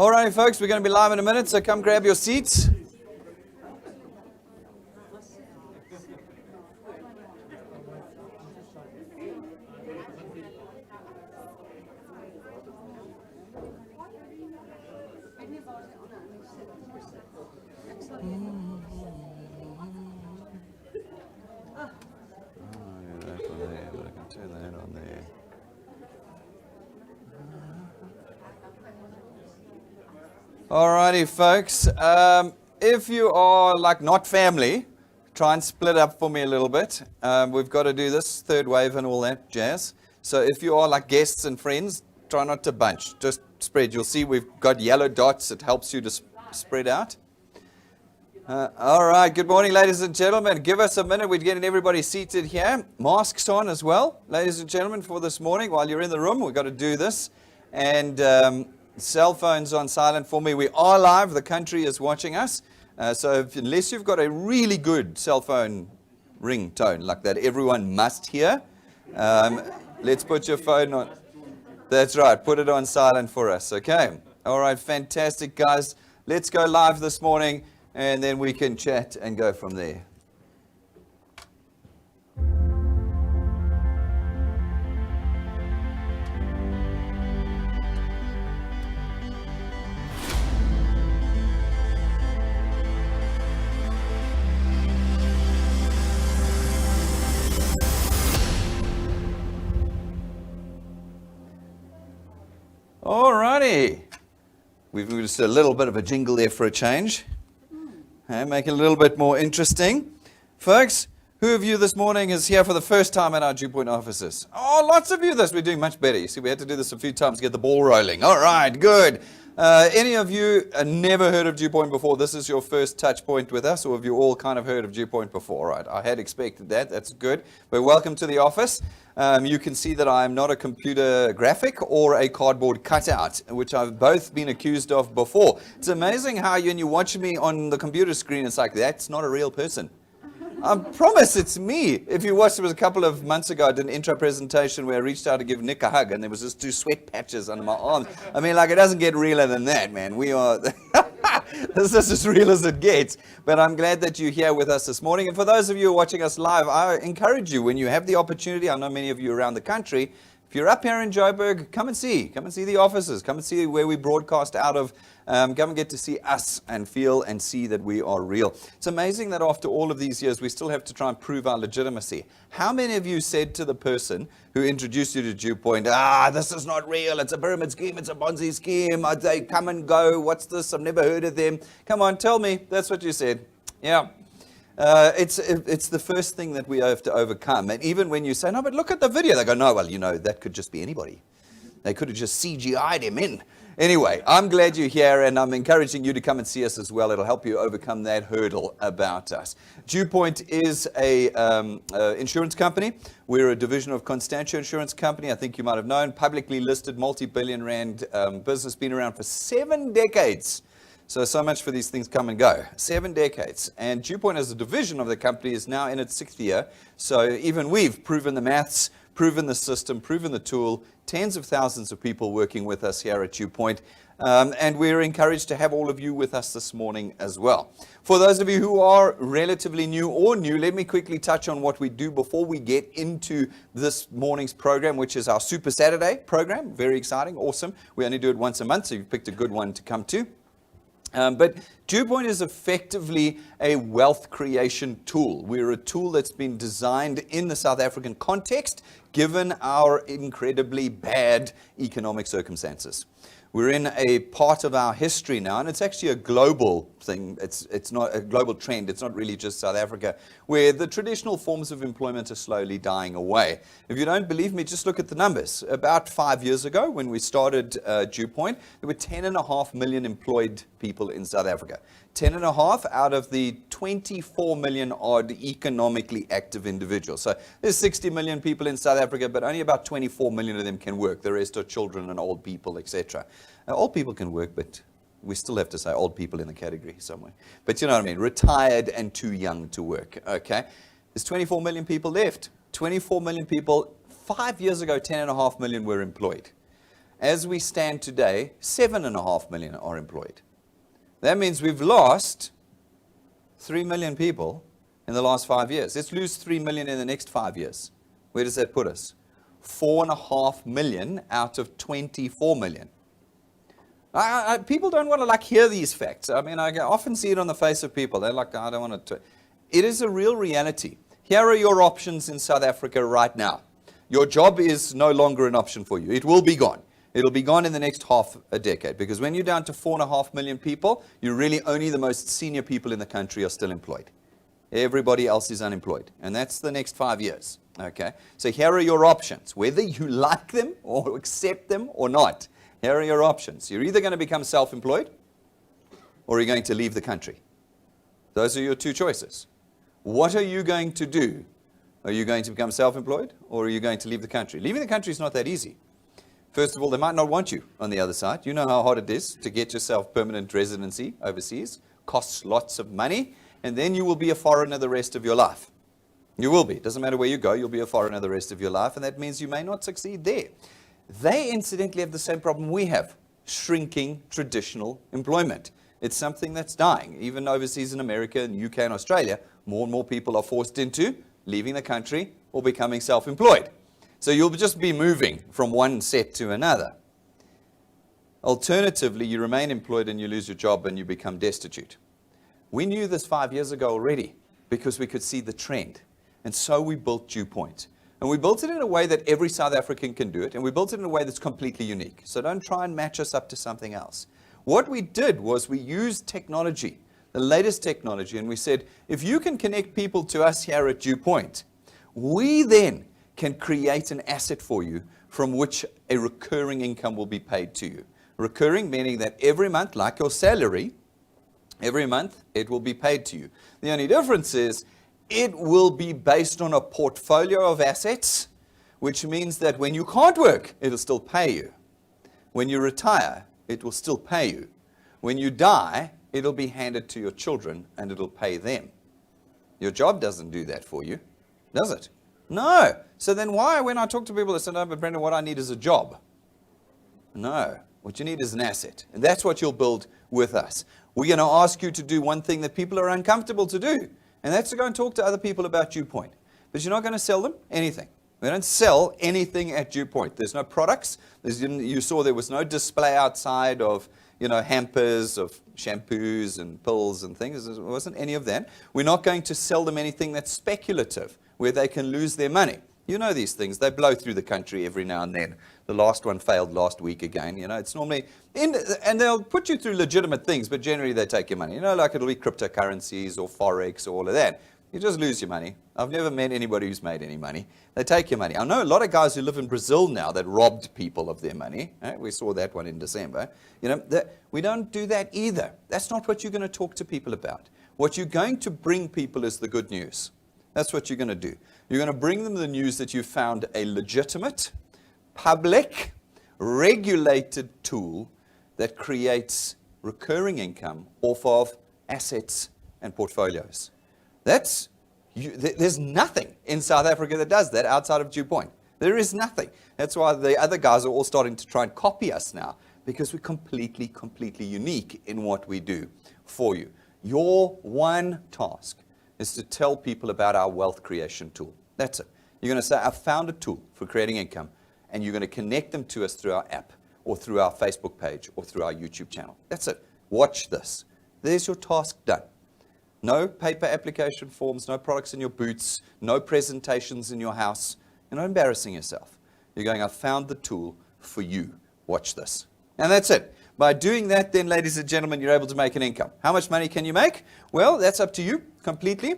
All right, folks, we're going to be live in a minute, so come grab your seats. Alrighty, folks. If you are like not family, try and split up for me a little bit. We've got to do this third wave and all that jazz. So if you are like guests and friends, try not to bunch. Just spread. You'll see we've got yellow dots. It helps you to spread out. All right. Good morning, ladies and gentlemen. Give us a minute. We're getting everybody seated here. Masks on as well, ladies and gentlemen, for this morning. While you're in the room, we've got to do this. And cell phones on silent for me. We are live. The country is watching us. So unless you've got a really good cell phone ringtone like that everyone must hear, let's put your phone on. That's right. Put it on silent for us. Okay. All right. Fantastic, guys. Let's go live this morning, and then we can chat and go from there. Alrighty, we've just a little bit of a jingle there for a change, and make it a little bit more interesting. Folks, who of you this morning is here for the first time at our Dewpoint offices? Oh, lots of you. We're doing much better. You see, we had to do this a few times to get the ball rolling. All right, good. Any of you never heard of Dewpoint before? This is your first touch point with us, or have you all kind of heard of Dewpoint before? All right, I had expected that. That's good. But welcome to the office. You can see that I'm not a computer graphic or a cardboard cutout, which I've both been accused of before. It's amazing how when you watch me on the computer screen, it's like, that's not a real person. I promise it's me. If you watched, it was a couple of months ago, I did an intro presentation where I reached out to give Nick a hug, and there was just 2 sweat patches under my arms. I mean, like, it doesn't get realer than that, man. We are... This is as real as it gets. But I'm glad that you're here with us this morning. And for those of you who are watching us live, I encourage you, when you have the opportunity, I know many of you around the country, if you're up here in Joburg, come and see the offices, come and see where we broadcast out of. Come and get to see us and feel and see that we are real. It's amazing that after all of these years, we still have to try and prove our legitimacy. How many of you said to the person who introduced you to Dewpoint, this is not real, it's a pyramid scheme, it's a Ponzi scheme, they come and go, what's this, I've never heard of them. Come on, tell me, that's what you said. Yeah. It's the first thing that we have to overcome. And even when you say, no, but look at the video, they go, no, well, that could just be anybody. They could have just CGI'd him in. Anyway, I'm glad you're here, and I'm encouraging you to come and see us as well. It'll help you overcome that hurdle about us. Dewpoint is a insurance company. We're a division of Constantia Insurance Company. I think you might have known. Publicly listed, multi-billion rand business, been around for 7 decades. So much for these things come and go. 7 decades. And Dewpoint as a division of the company is now in its 6th year. So even we've proven the maths, proven the system, proven the tool, tens of thousands of people working with us here at Dewpoint. And we're encouraged to have all of you with us this morning as well. For those of you who are relatively new or new, let me quickly touch on what we do before we get into this morning's program, which is our Super Saturday program. Very exciting, awesome. We only do it once a month, so you've picked a good one to come to. But Dewpoint is effectively a wealth creation tool. We're a tool that's been designed in the South African context, given our incredibly bad economic circumstances. We're in a part of our history now, and it's actually a global thing. It's not a global trend. It's not really just South Africa, where the traditional forms of employment are slowly dying away. If you don't believe me, just look at the numbers. About 5 years ago, when we started Dewpoint, there were 10.5 million employed people in South Africa. 10.5 out of the 24 million odd economically active individuals. So there's 60 million people in South Africa, but only about 24 million of them can work. The rest are children and old people, etc. Old people can work, but we still have to say old people in the category somewhere. But you know what I mean, retired and too young to work, okay? There's 24 million people left. 24 million people. 5 years ago, 10.5 million were employed. as we stand today, 7.5 million are employed. That means we've lost 3 million people in the last 5 years. Let's lose 3 million in the next 5 years. Where does that put us? 4.5 million out of 24 million. People don't want to hear these facts. I mean, I often see it on the face of people. They're like, I don't want to. It is a real reality. Here are your options in South Africa right now. Your job is no longer an option for you. It will be gone. It'll be gone in the next half a decade, because when you're down to 4.5 million people, you really only the most senior people in the country are still employed. Everybody else is unemployed, and that's the next 5 years. Okay, so here are your options, whether you like them or accept them or not. Here are your options. You're either going to become self-employed or you're going to leave the country. Those are your two choices. What are you going to do? Are you going to become self-employed or are you going to leave the country? Leaving the country is not that easy. First of all, they might not want you on the other side. You know how hard it is to get yourself permanent residency overseas. Costs lots of money, and then you will be a foreigner the rest of your life. You will be. It doesn't matter where you go, you'll be a foreigner the rest of your life, and that means you may not succeed there. They incidentally have the same problem we have, shrinking traditional employment. It's something that's dying. Even overseas in America and UK and Australia, more and more people are forced into leaving the country or becoming self-employed. So you'll just be moving from one set to another. Alternatively, you remain employed and you lose your job and you become destitute. We knew this 5 years ago already because we could see the trend. And so we built Dewpoint. And we built it in a way that every South African can do it, and we built it in a way that's completely unique. So don't try and match us up to something else. What we did was we used technology, the latest technology, and we said, if you can connect people to us here at Dewpoint, we then can create an asset for you from which a recurring income will be paid to you. Recurring meaning that every month, like your salary, every month it will be paid to you. The only difference is it will be based on a portfolio of assets, which means that when you can't work, it'll still pay you. When you retire, it will still pay you. When you die, it'll be handed to your children and it'll pay them. Your job doesn't do that for you, does it? No. So then why, when I talk to people that say, no, but Brendan, what I need is a job. No. What you need is an asset. And that's what you'll build with us. We're going to ask you to do one thing that people are uncomfortable to do. And that's to go and talk to other people about Dewpoint. But you're not going to sell them anything. We don't sell anything at Dewpoint. There's no products. You saw there was no display outside of, hampers of shampoos and pills and things. There wasn't any of that. We're not going to sell them anything that's speculative, where they can lose their money. You know these things. They blow through the country every now and then. The last one failed last week again. It's normally, and they'll put you through legitimate things, but generally they take your money. Like it'll be cryptocurrencies or Forex or all of that. You just lose your money. I've never met anybody who's made any money. They take your money. I know a lot of guys who live in Brazil now that robbed people of their money. We saw that one in December. We don't do that either. That's not what you're going to talk to people about. What you're going to bring people is the good news. That's what you're going to do. You're going to bring them the news that you found a legitimate, public, regulated tool that creates recurring income off of assets and portfolios. There's nothing in South Africa that does that outside of Dewpoint. There is nothing. That's why the other guys are all starting to try and copy us now, because we're completely, completely unique in what we do for you. Your one task is to tell people about our wealth creation tool. That's it. You're going to say, I've found a tool for creating income, and you're going to connect them to us through our app or through our Facebook page or through our YouTube channel. That's it. Watch this. There's your task done. No paper application forms, no products in your boots, no presentations in your house. You're not embarrassing yourself. You're going, I've found the tool for you. Watch this. And that's it. By doing that, then, ladies and gentlemen, you're able to make an income. How much money can you make? Well, that's up to you completely.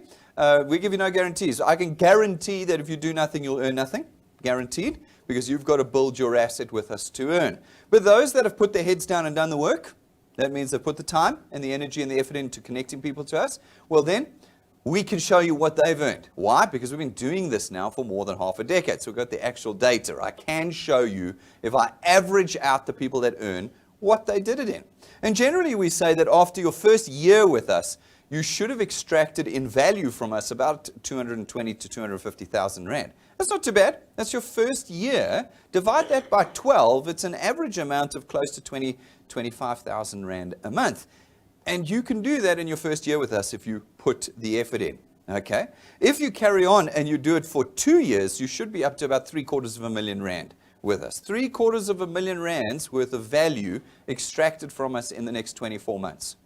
We give you no guarantees. I can guarantee that if you do nothing, you'll earn nothing. Guaranteed. Because you've got to build your asset with us to earn. But those that have put their heads down and done the work, that means they've put the time and the energy and the effort into connecting people to us, well then, we can show you what they've earned. Why? Because we've been doing this now for more than half a decade. So we've got the actual data. I can show you, if I average out the people that earn, what they did it in. And generally we say that after your first year with us, you should have extracted in value from us about 220 to 250,000 Rand. That's not too bad. That's your first year. Divide that by 12. It's an average amount of close to 25,000 Rand a month. And you can do that in your first year with us if you put the effort in. Okay? If you carry on and you do it for 2 years, you should be up to about 750,000 Rand with us. 750,000 Rands worth of value extracted from us in the next 24 months.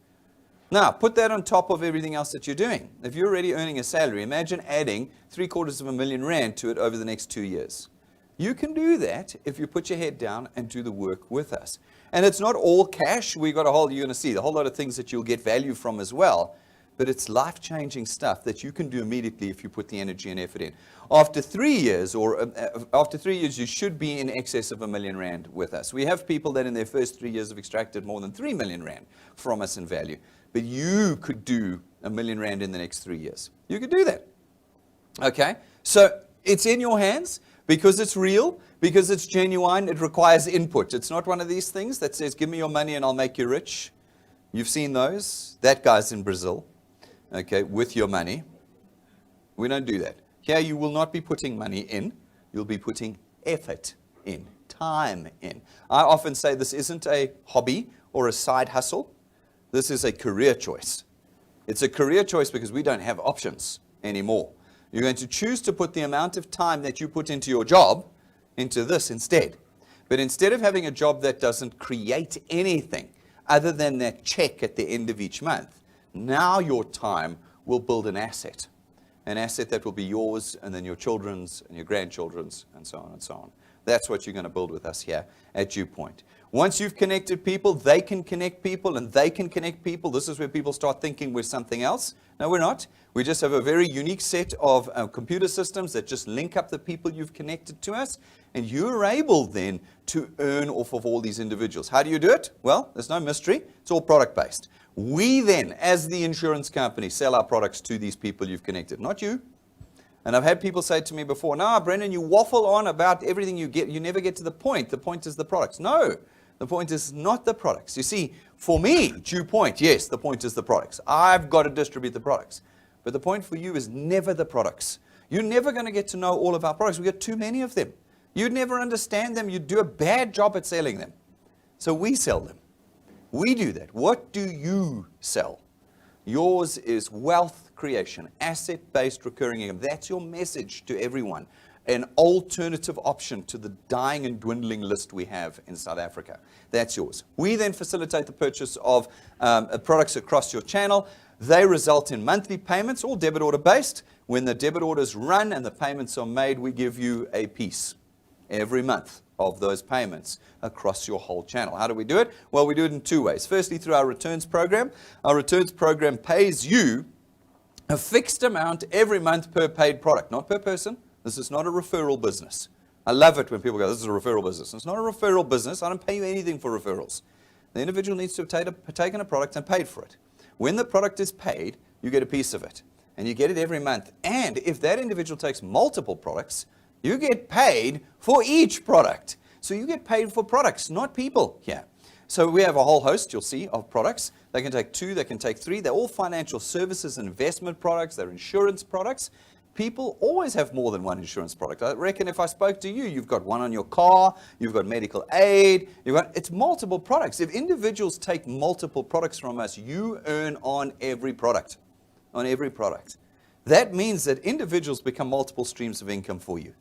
Now, put that on top of everything else that you're doing. If you're already earning a salary, imagine adding 750,000 Rand to it over the next 2 years. You can do that if you put your head down and do the work with us. And it's not all cash. We've got you're going to see a whole lot of things that you'll get value from as well. But it's life-changing stuff that you can do immediately if you put the energy and effort in. After 3 years, you should be in excess of 1 million Rand with us. We have people that in their first 3 years have extracted more than 3 million Rand from us in value. But you could do 1 million Rand in the next 3 years. You could do that. Okay? So it's in your hands because it's real, because it's genuine. It requires input. It's not one of these things that says, give me your money and I'll make you rich. You've seen those. That guy's in Brazil. Okay, with your money. We don't do that. Here you will not be putting money in. You'll be putting effort in, time in. I often say this isn't a hobby or a side hustle. This is a career choice. It's a career choice because we don't have options anymore. You're going to choose to put the amount of time that you put into your job into this instead. But instead of having a job that doesn't create anything other than that check at the end of each month, now your time will build an asset that will be yours and then your children's and your grandchildren's and so on and so on. That's what you're going to build with us here at Dewpoint. Once you've connected people, they can connect people and they can connect people. This is where people start thinking we're something else. No, we're not. We just have a very unique set of computer systems that just link up the people you've connected to us. And you're able then to earn off of all these individuals. How do you do it? Well, there's no mystery. It's all product-based. We then, as the insurance company, sell our products to these people you've connected, not you. And I've had people say to me before, no, Brendan, you waffle on about everything you get. You never get to the point. The point is the products. No, the point is not the products. You see, for me, Dewpoint, yes, the point is the products. I've got to distribute the products. But the point for you is never the products. You're never going to get to know all of our products. We've got too many of them. You'd never understand them. You'd do a bad job at selling them. So we sell them. We do that. What do you sell? Yours is wealth creation, asset-based recurring income. That's your message to everyone. An alternative option to the dying and dwindling list we have in South Africa. That's yours. We then facilitate the purchase of products across your channel. They result in monthly payments, all debit order based. When the debit orders run and the payments are made, we give you a piece every month of those payments across your whole channel. How do we do it? Well, we do it in two ways. Firstly, through our returns program. Our returns program pays you a fixed amount every month per paid product, not per person. This is not a referral business. I love it when people go, this is a referral business. It's not a referral business. I don't pay you anything for referrals. The individual needs to have taken a product and paid for it. When the product is paid, you get a piece of it. And you get it every month. And if that individual takes multiple products, you get paid for each product. So you get paid for products, not people here. So we have a whole host, you'll see, of products. They can take 2, they can take 3. They're all financial services and investment products. They're insurance products. People always have more than one insurance product. I reckon if I spoke to you, you've got one on your car, you've got medical aid, it's multiple products. If individuals take multiple products from us, you earn on every product. On every product. That means that individuals become multiple streams of income for you.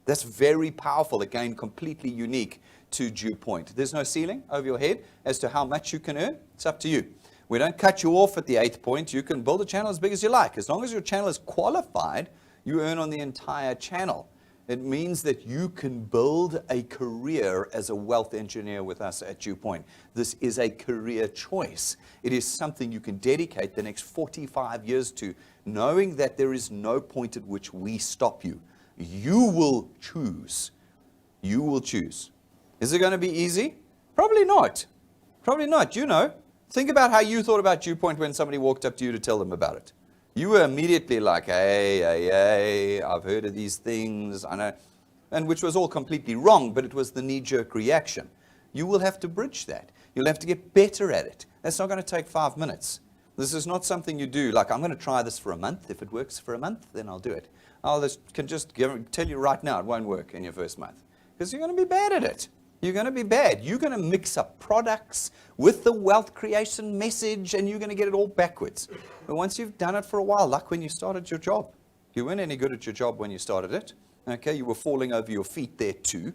That's very powerful, again, completely unique to Dewpoint. There's no ceiling over your head as to how much you can earn. It's up to you. We don't cut you off at the 8th point. You can build a channel as big as you like. As long as your channel is qualified, you earn on the entire channel. It means that you can build a career as a wealth engineer with us at Dewpoint. This is a career choice. It is something you can dedicate the next 45 years to, knowing that there is no point at which we stop you. You will choose. You will choose. Is it going to be easy? Probably not. Probably not. You know. Think about how you thought about Dewpoint when somebody walked up to you to tell them about it. You were immediately like, hey, I've heard of these things. I know. And which was all completely wrong, but it was the knee-jerk reaction. You will have to bridge that. You'll have to get better at it. That's not going to take 5 minutes. This is not something you do like, I'm going to try this for a month. If it works for a month, then I'll do it. Can just tell you right now, it won't work in your first month because you're going to be bad at it. You're going to be bad. You're going to mix up products with the wealth creation message, and you're going to get it all backwards. But once you've done it for a while, like when you started your job, you weren't any good at your job when you started it. Okay, you were falling over your feet there too.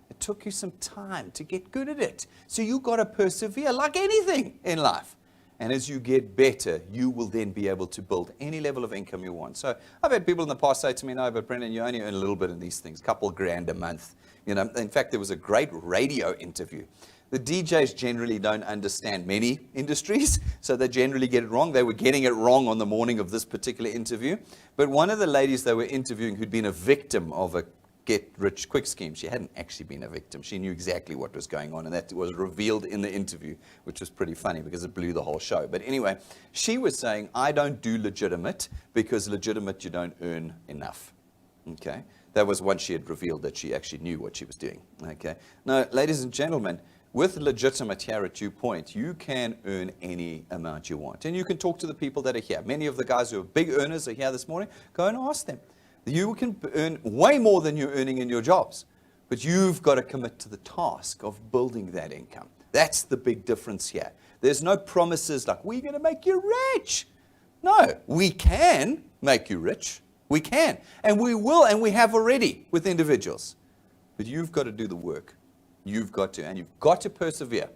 It took you some time to get good at it. So you've got to persevere like anything in life. And as you get better, you will then be able to build any level of income you want. So I've had people in the past say to me, no, but Brendan, you only earn a little bit in these things, a couple grand a month. You know, in fact, there was a great radio interview. The DJs generally don't understand many industries, so they generally get it wrong. They were getting it wrong on the morning of this particular interview. But one of the ladies they were interviewing who'd been a victim of a get-rich-quick scheme. She hadn't actually been a victim. She knew exactly what was going on, and that was revealed in the interview, which was pretty funny because it blew the whole show. But anyway, she was saying, I don't do legitimate because legitimate you don't earn enough. Okay? That was once she had revealed that she actually knew what she was doing. Okay? Now, ladies and gentlemen, with legitimate here at Dewpoint, you can earn any amount you want. And you can talk to the people that are here. Many of the guys who are big earners are here this morning. Go and ask them. You can earn way more than you're earning in your jobs, but you've got to commit to the task of building that income. That's the big difference here. There's no promises like, we're going to make you rich. No, we can make you rich. We can, and we will, and we have already with individuals. But you've got to do the work. You've got to, and you've got to persevere.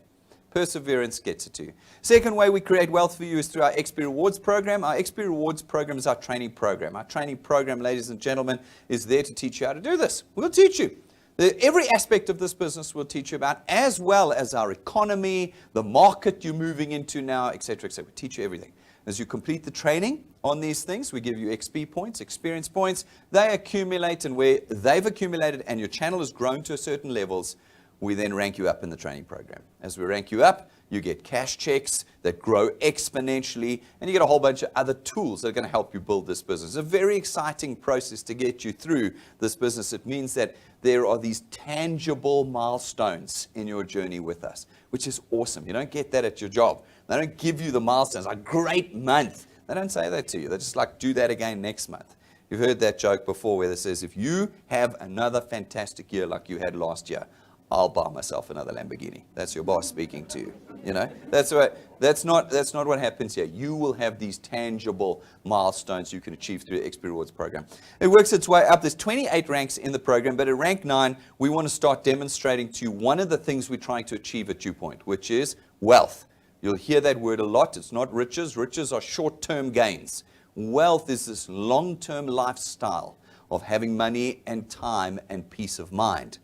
Perseverance gets it to you. Second way we create wealth for you is through our XP Rewards program. Our XP Rewards program is our training program. Our training program, ladies and gentlemen, is there to teach you how to do this. We'll teach you. Every aspect of this business we'll teach you about, as well as our economy, the market you're moving into now, etc., etc. We'll teach you everything. As you complete the training on these things, we give you XP points, experience points. They accumulate, and where they've accumulated and your channel has grown to certain levels, we then rank you up in the training program. As we rank you up, you get cash checks that grow exponentially, and you get a whole bunch of other tools that are going to help you build this business. It's a very exciting process to get you through this business. It means that there are these tangible milestones in your journey with us, which is awesome. You don't get that at your job. They don't give you the milestones, a great month. They don't say that to you. They're just like, do that again next month. You've heard that joke before where it says, if you have another fantastic year like you had last year, I'll buy myself another Lamborghini. That's your boss speaking to you. You know, that's not what happens here. You will have these tangible milestones you can achieve through the XP Rewards program. It works its way up. There's 28 ranks in the program, but at rank 9, we want to start demonstrating to you one of the things we're trying to achieve at Dewpoint, which is wealth. You'll hear that word a lot. It's not riches. Riches are short-term gains. Wealth is this long-term lifestyle of having money and time and peace of mind.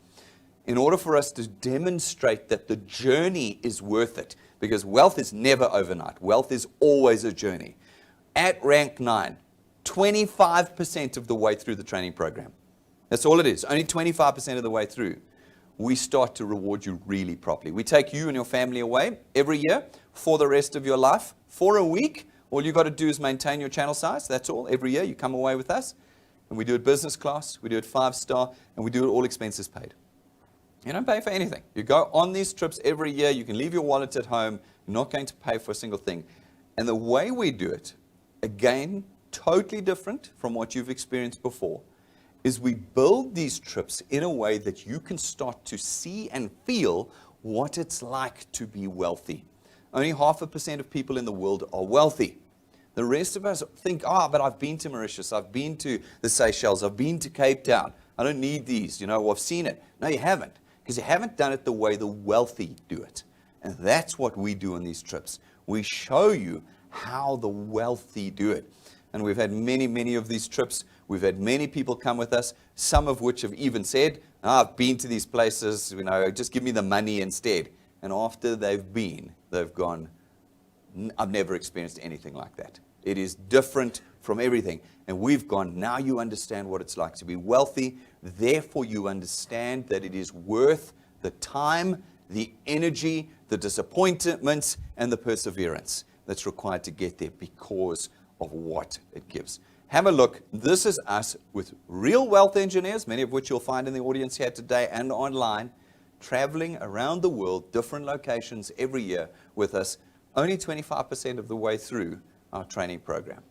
In order for us to demonstrate that the journey is worth it, because wealth is never overnight. Wealth is always a journey. At rank 9, 25% of the way through the training program. That's all it is, only 25% of the way through. We start to reward you really properly. We take you and your family away every year for the rest of your life, for a week. All you got to do is maintain your channel size. That's all. Every year you come away with us. And we do it business class, we do it 5-star, and we do it all expenses paid. You don't pay for anything. You go on these trips every year. You can leave your wallet at home. You're not going to pay for a single thing. And the way we do it, again, totally different from what you've experienced before, is we build these trips in a way that you can start to see and feel what it's like to be wealthy. Only 0.5% of people in the world are wealthy. The rest of us think, but I've been to Mauritius, I've been to the Seychelles, I've been to Cape Town. I don't need these, I've seen it. No, you haven't. Because you haven't done it the way the wealthy do it. And that's what we do on these trips. We show you how the wealthy do it. And we've had many, many of these trips. We've had many people come with us, some of which have even said, I've been to these places, just give me the money instead. And after they've gone, I've never experienced anything like that. It is different from everything. And we've gone, now you understand what it's like to be wealthy. Therefore, you understand that it is worth the time, the energy, the disappointments, and the perseverance that's required to get there because of what it gives. Have a look. This is us with real wealth engineers, many of which you'll find in the audience here today and online, traveling around the world, different locations every year with us, only 25% of the way through our training program.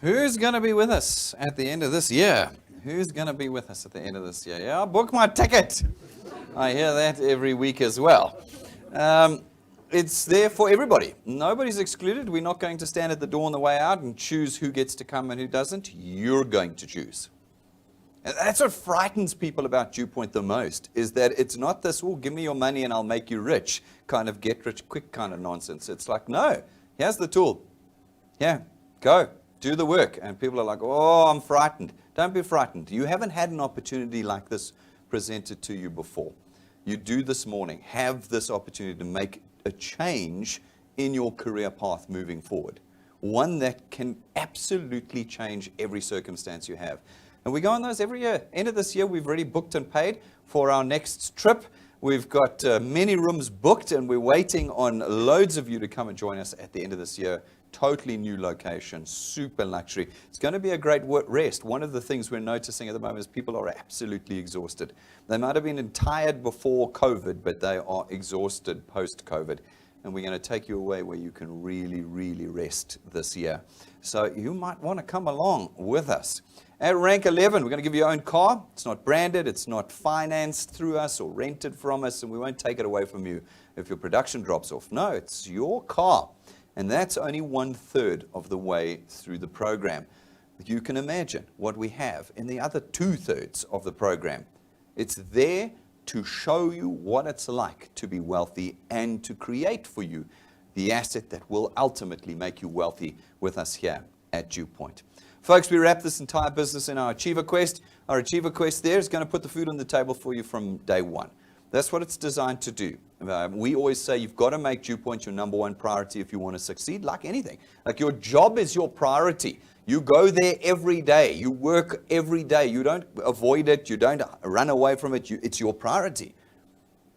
Who's going to be with us at the end of this year? Who's going to be with us at the end of this year? Yeah, book my ticket. I hear that every week as well. It's there for everybody. Nobody's excluded. We're not going to stand at the door on the way out and choose who gets to come and who doesn't. You're going to choose. And that's what frightens people about Dewpoint the most, is that it's not this, oh, give me your money and I'll make you rich, kind of get rich quick kind of nonsense. It's like, no, here's the tool. Yeah, go. Do the work. And people are like, oh, I'm frightened. Don't be frightened. You haven't had an opportunity like this presented to you before. You do this morning. Have this opportunity to make a change in your career path moving forward. One that can absolutely change every circumstance you have. And we go on those every year. End of this year, we've already booked and paid for our next trip. We've got many rooms booked, and we're waiting on loads of you to come and join us at the end of this year. Totally new location, super luxury. It's going to be a great rest. One of the things we're noticing at the moment is people are absolutely exhausted. They might have been tired before COVID, but they are exhausted post-COVID. And we're going to take you away where you can really, really rest this year. So you might want to come along with us. At rank 11, we're going to give you your own car. It's not branded, it's not financed through us or rented from us, and we won't take it away from you if your production drops off. No, it's your car. And that's only 1/3 of the way through the program. You can imagine what we have in the other 2/3 of the program. It's there to show you what it's like to be wealthy and to create for you the asset that will ultimately make you wealthy with us here at Dewpoint. Folks, we wrap this entire business in our Achiever Quest. Our Achiever Quest there is going to put the food on the table for you from day one. That's what it's designed to do. We always say you've got to make Dewpoint your number one priority if you want to succeed, like anything. Like your job is your priority. You go there every day. You work every day. You don't avoid it. You don't run away from it. It's your priority.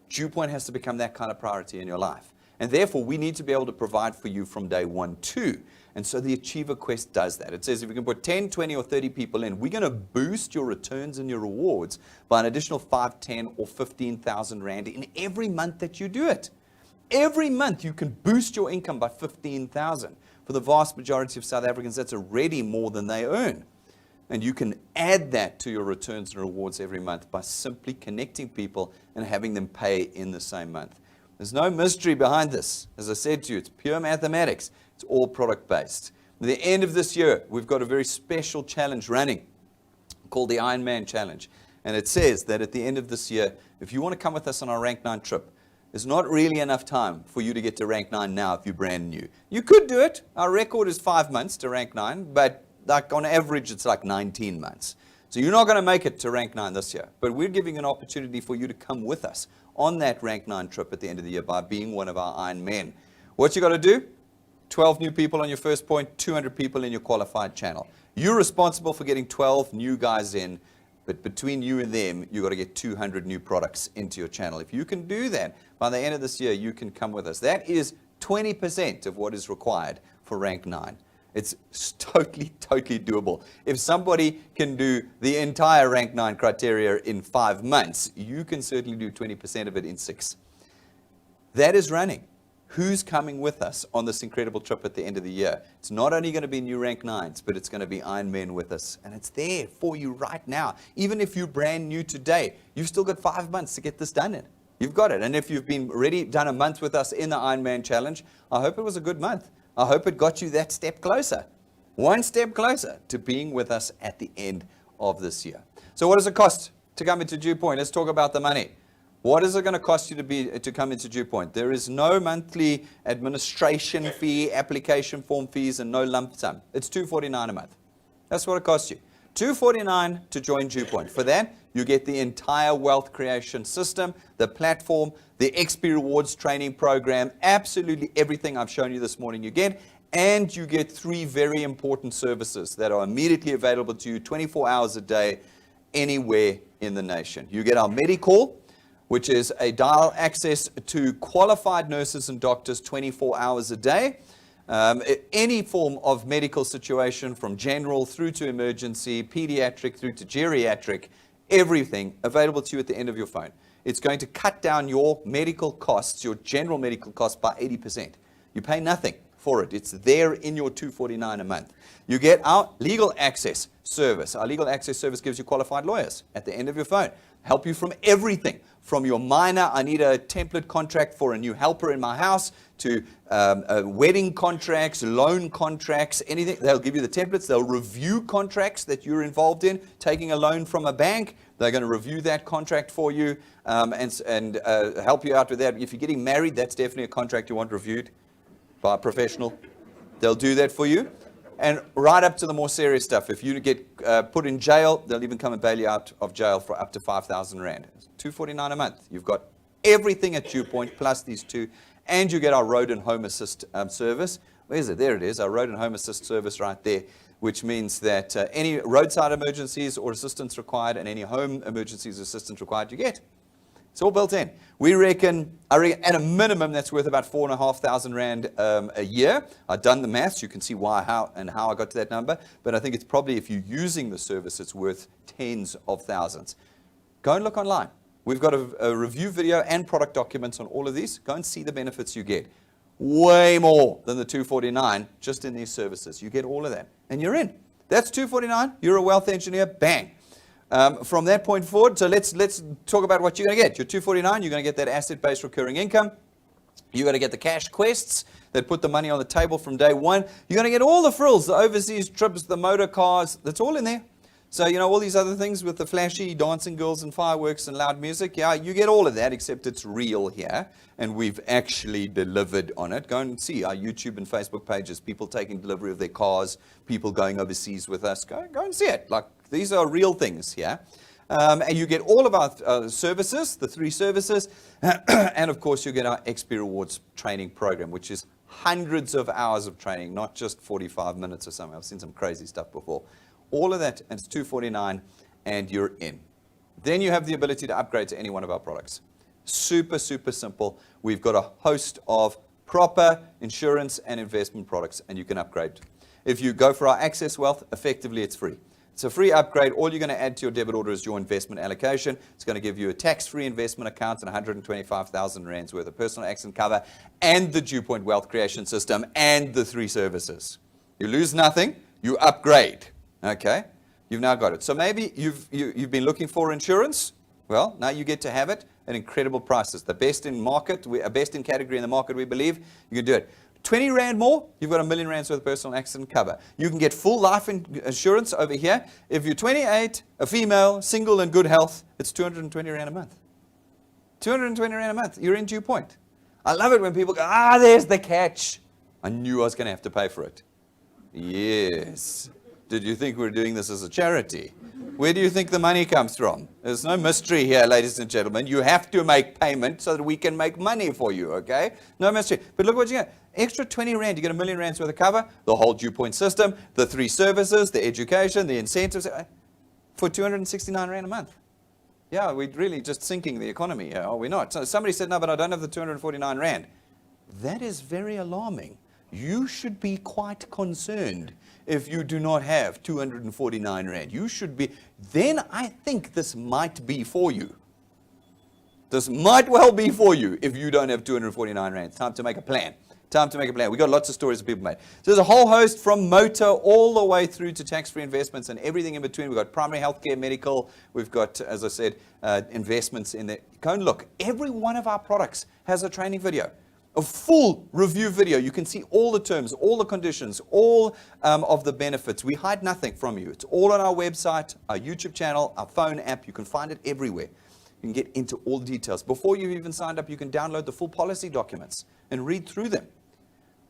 Dewpoint has to become that kind of priority in your life. And therefore, we need to be able to provide for you from day one, too. And so the Achiever Quest does that. It says if we can put 10, 20, or 30 people in, we're going to boost your returns and your rewards by an additional 5, 10, or 15,000 Rand in every month that you do it. Every month you can boost your income by 15,000. For the vast majority of South Africans, that's already more than they earn. And you can add that to your returns and rewards every month by simply connecting people and having them pay in the same month. There's no mystery behind this. As I said to you, it's pure mathematics. It's all product-based. At the end of this year, we've got a very special challenge running called the Ironman Challenge. And it says that at the end of this year, if you want to come with us on our Rank 9 trip, there's not really enough time for you to get to Rank 9 now if you're brand new. You could do it. Our record is 5 months to Rank 9, but like on average, it's like 19 months. So you're not going to make it to Rank 9 this year. But we're giving an opportunity for you to come with us on that Rank 9 trip at the end of the year by being one of our Iron Men. What you got to do? 12 new people on your first point, 200 people in your qualified channel. You're responsible for getting 12 new guys in, but between you and them, you've got to get 200 new products into your channel. If you can do that, by the end of this year, you can come with us. That is 20% of what is required for Rank 9. It's totally doable. If somebody can do the entire Rank 9 criteria in 5 months, you can certainly do 20% of it in 6. That is running. Who's coming with us on this incredible trip at the end of the year? It's not only going to be new Rank 9s, but it's going to be Iron Men with us. And it's there for you right now. Even if you're brand new today, you've still got 5 months to get this done in. You've got it. And if you've been done a month with us in the Iron Man Challenge, I hope it was a good month. I hope it got you that step closer. One step closer to being with us at the end of this year. So what does it cost to come into Dewpoint? Let's talk about the money. What is it going to cost you to come into Dewpoint? There is no monthly administration fee, application form fees, and no lump sum. It's $249 a month. That's what it costs you. $249 to join Dewpoint. For that, you get the entire wealth creation system, the platform, the XP Rewards training program, absolutely everything I've shown you this morning you get, and you get 3 very important services that are immediately available to you 24 hours a day, anywhere in the nation. You get our MediCall, which is a dial access to qualified nurses and doctors 24 hours a day. Any form of medical situation, from general through to emergency, pediatric through to geriatric, everything available to you at the end of your phone. It's going to cut down your medical costs, your general medical costs, by 80%. You pay nothing for it. It's there in your $249 a month. You get our legal access service. Our legal access service gives you qualified lawyers at the end of your phone. Help you from everything, from your minor, I need a template contract for a new helper in my house, to wedding contracts, loan contracts, anything. They'll give you the templates. They'll review contracts that you're involved in. Taking a loan from a bank, they're going to review that contract for you and help you out with that. If you're getting married, that's definitely a contract you want reviewed by a professional. They'll do that for you. And right up to the more serious stuff. If you get put in jail, they'll even come and bail you out of jail for up to 5,000 Rand. It's $249 a month. You've got everything at Dewpoint plus these 2. And you get our Road and Home Assist service. Where is it? There it is, our Road and Home Assist service right there, which means that any roadside emergencies or assistance required and any home emergencies assistance required, you get. It's all built in. I reckon at a minimum that's worth about 4,500 Rand a year. I've done the maths. You can see why, how I got to that number. But I think it's probably, if you're using the service, it's worth tens of thousands. Go and look online. We've got a review video and product documents on all of these. Go and see the benefits you get. Way more than the $249 just in these services. You get all of that. And you're in. That's $249. You're a wealth engineer. Bang. From that point forward, so let's talk about what you're going to get. Your $249, you're going to get that asset-based recurring income. You're going to get the cash quests that put the money on the table from day one. You're going to get all the frills, the overseas trips, the motor cars. That's all in there. So, you know, all these other things with the flashy dancing girls and fireworks and loud music, yeah, you get all of that, except it's real here, and we've actually delivered on it. Go and see our YouTube and Facebook pages, people taking delivery of their cars, people going overseas with us. Go and see it. Like, these are real things here. And you get all of our services, the 3 services, and of course you get our XP Rewards training program, which is hundreds of hours of training, not just 45 minutes or something. I've seen some crazy stuff before. All of that, and it's $249, and you're in. Then you have the ability to upgrade to any one of our products. Super, super simple. We've got a host of proper insurance and investment products, and you can upgrade. If you go for our Access Wealth, effectively it's free. It's a free upgrade. All you're going to add to your debit order is your investment allocation. It's going to give you a tax-free investment account and 125,000 rands worth of personal accident cover and the Dewpoint Wealth Creation System and the 3 services. You lose nothing. You upgrade. Okay? You've now got it. So maybe you've been looking for insurance. Well, now you get to have it at incredible prices. The best in market, best in category in the market, we believe. You can do it. 20 Rand more, you've got $1 million worth of personal accident cover. You can get full life insurance over here. If you're 28, a female, single, and good health, it's 220 Rand a month. 220 Rand a month. You're in Dewpoint. I love it when people go, there's the catch. I knew I was going to have to pay for it. Yes. Did you think we're doing this as a charity? Where do you think the money comes from? There's no mystery here, ladies and gentlemen. You have to make payment so that we can make money for you, okay? No mystery. But look what you get. Extra 20 Rand. You get $1 million worth of cover, the whole Dewpoint system, the 3 services, the education, the incentives, for 269 Rand a month. Yeah, we're really just sinking the economy here, are we not? So somebody said, no, but I don't have the 249 Rand. That is very alarming. You should be quite concerned if you do not have 249 Rand. You should be. Then I think this might be for you. This might well be for you if you don't have 249 Rand. It's time to make a plan. Time to make a plan. We've got lots of stories that people made. So there's a whole host from motor all the way through to tax-free investments and everything in between. We've got primary healthcare, medical. We've got, as I said, investments in there. Go and look. Every one of our products has a training video. A full review video. You can see all the terms, all the conditions, all of the benefits. We hide nothing from you. It's all on our website, our YouTube channel, our phone app. You can find it everywhere. You can get into all the details. Before you've even signed up, you can download the full policy documents and read through them.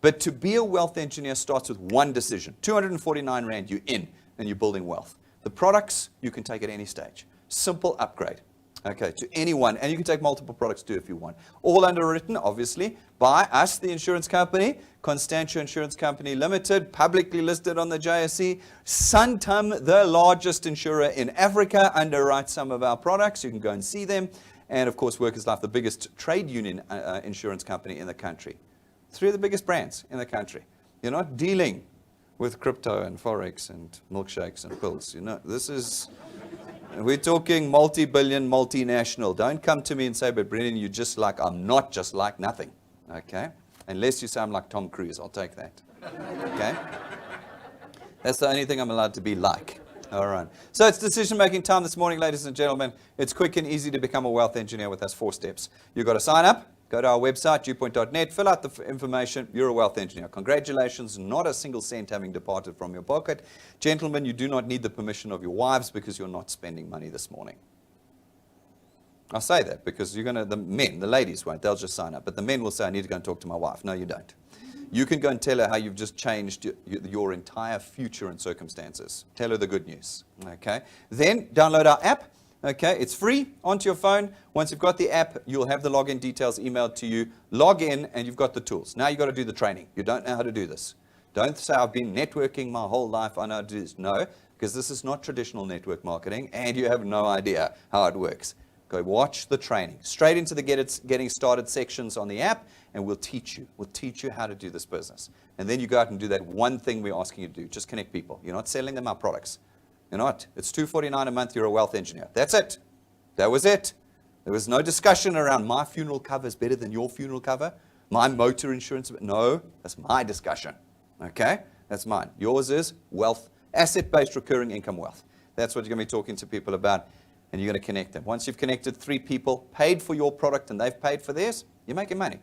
But to be a wealth engineer starts with one decision. 249 Rand, you're in, and you're building wealth. The products, you can take at any stage. Simple upgrade. Okay, to anyone, and you can take multiple products too if you want. All underwritten, obviously, by us, the insurance company, Constantia Insurance Company Limited, publicly listed on the JSE. Santam, the largest insurer in Africa, underwrites some of our products. You can go and see them. And of course, Workers Life, the biggest trade union insurance company in the country. 3 of the biggest brands in the country. You're not dealing with crypto and forex and milkshakes and pills. You know, this is. We're talking multi-billion, multinational. Don't come to me and say, but Brendan, you're just like, I'm not just like nothing. Okay? Unless you say I'm like Tom Cruise, I'll take that. Okay? That's the only thing I'm allowed to be like. All right. So it's decision-making time this morning, ladies and gentlemen. It's quick and easy to become a wealth engineer with us. 4 steps. You've got to sign up. Go to our website, dewpoint.net, fill out the information. You're a wealth engineer. Congratulations, not a single cent having departed from your pocket. Gentlemen, you do not need the permission of your wives because you're not spending money this morning. I say that because the men, the ladies won't. They'll just sign up. But the men will say, I need to go and talk to my wife. No, you don't. You can go and tell her how you've just changed your entire future and circumstances. Tell her the good news. Okay. Then download our app. Okay, it's free onto your phone. Once you've got the app, you'll have the login details emailed to you. Log in and you've got the tools. Now you've got to do the training. You don't know how to do this. Don't say, I've been networking my whole life. I know how to do this. No, because this is not traditional network marketing and you have no idea how it works. Go watch the training. Straight into the getting started sections on the app and we'll teach you. We'll teach you how to do this business. And then you go out and do that one thing we're asking you to do. Just connect people. You're not selling them our products. You're not. It's $249 a month. You're a wealth engineer. That's it. That was it. There was no discussion around my funeral cover is better than your funeral cover. My motor insurance. No, that's my discussion. Okay? That's mine. Yours is wealth, asset-based recurring income wealth. That's what you're going to be talking to people about, and you're going to connect them. Once you've connected 3 people, paid for your product, and they've paid for theirs, you're making money.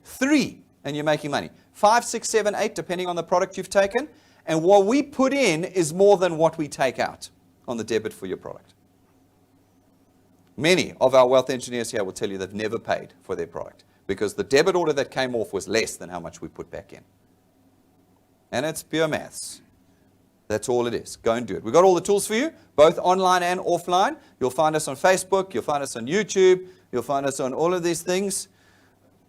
3, and you're making money. 5, 6, 7, 8, depending on the product you've taken. And what we put in is more than what we take out on the debit for your product. Many of our wealth engineers here will tell you they've never paid for their product because the debit order that came off was less than how much we put back in. And it's pure maths. That's all it is. Go and do it. We've got all the tools for you, both online and offline. You'll find us on Facebook. You'll find us on YouTube. You'll find us on all of these things.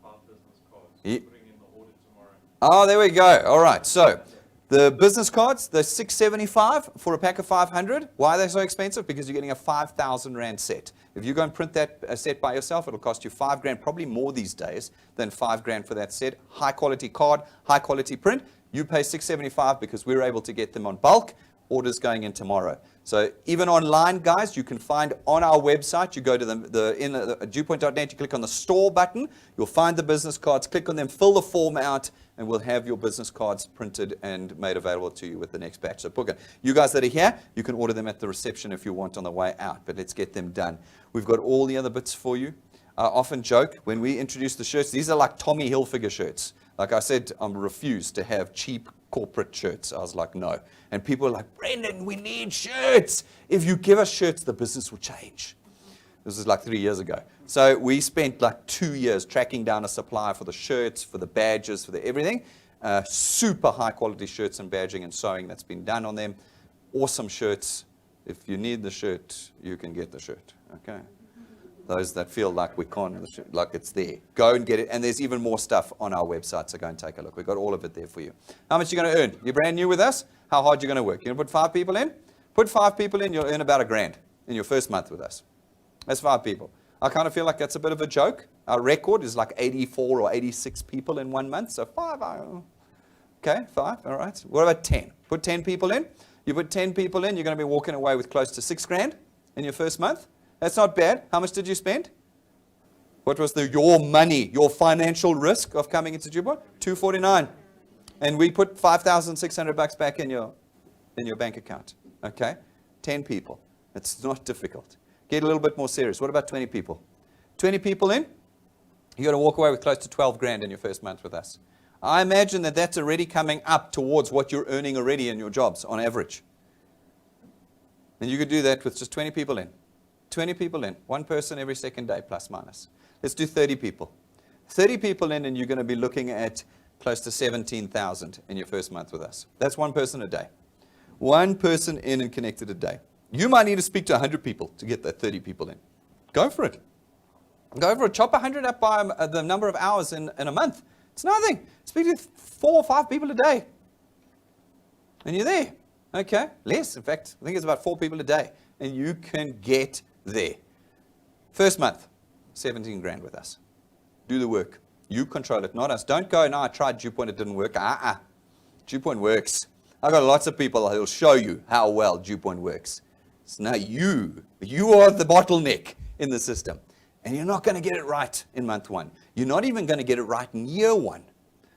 5 business cards. Ye- Putting in the order tomorrow. Oh, there we go. All right. So the business cards, they're $675 for a pack of 500. Why are they so expensive? Because you're getting a 5,000 Rand set. If you go and print that set by yourself, it'll cost you 5 grand, probably more these days than 5 grand for that set. High quality card, high quality print. You pay $675 because we're able to get them on bulk. Orders going in tomorrow. So even online, guys, you can find on our website. You go to the Dewpoint.net, you click on the store button. You'll find the business cards. Click on them, fill the form out, and we'll have your business cards printed and made available to you with the next batch. So book. You guys that are here, you can order them at the reception if you want on the way out, but let's get them done. We've got all the other bits for you. I often joke when we introduce the shirts, these are like Tommy Hilfiger shirts. Like I said, I'm refused to have cheap corporate shirts. I was like, no. And people are like, Brendan, we need shirts. If you give us shirts, the business will change. This is like 3 years ago. So we spent like 2 years tracking down a supplier for the shirts, for the badges, for the everything. Super high quality shirts and badging and sewing that's been done on them. Awesome shirts. If you need the shirt, you can get the shirt. Okay. Those that feel like we can't, like it's there. Go and get it. And there's even more stuff on our website, so go and take a look. We've got all of it there for you. How much are you going to earn? You're brand new with us? How hard are you going to work? You're going to put 5 people in? Put 5 people in, you'll earn about $1 grand in your first month with us. That's 5 people. I kind of feel like that's a bit of a joke. Our record is like 84 or 86 people in 1 month, so 5. Okay, 5, all right. What about 10? Put 10 people in. You put 10 people in, you're going to be walking away with close to $6 grand in your first month. That's not bad. How much did you spend? What was your money, your financial risk of coming into Dewpoint? $249. And we put $5,600 back in your bank account. Okay? 10 people. It's not difficult. Get a little bit more serious. What about 20 people? 20 people in, you're going to walk away with close to 12 grand in your first month with us. I imagine that that's already coming up towards what you're earning already in your jobs on average. And you could do that with just 20 people in. 20 people in, 1 person every second day, plus minus. Let's do 30 people. 30 people in, and you're going to be looking at close to 17,000 in your first month with us. That's 1 person a day. 1 person in and connected a day. You might need to speak to 100 people to get that 30 people in. Go for it. Go for it. Chop 100 up by the number of hours in a month. It's nothing. Speak to 4 or 5 people a day. And you're there. Okay? Less. In fact, I think it's about 4 people a day. And you can get there. First month, 17 grand with us. Do the work. You control it, not us. Don't go, no, I tried Dewpoint, it didn't work. Dewpoint works. I've got lots of people who will show you how well Dewpoint works. It's now you. You are the bottleneck in the system. And you're not going to get it right in month 1. You're not even going to get it right in year 1.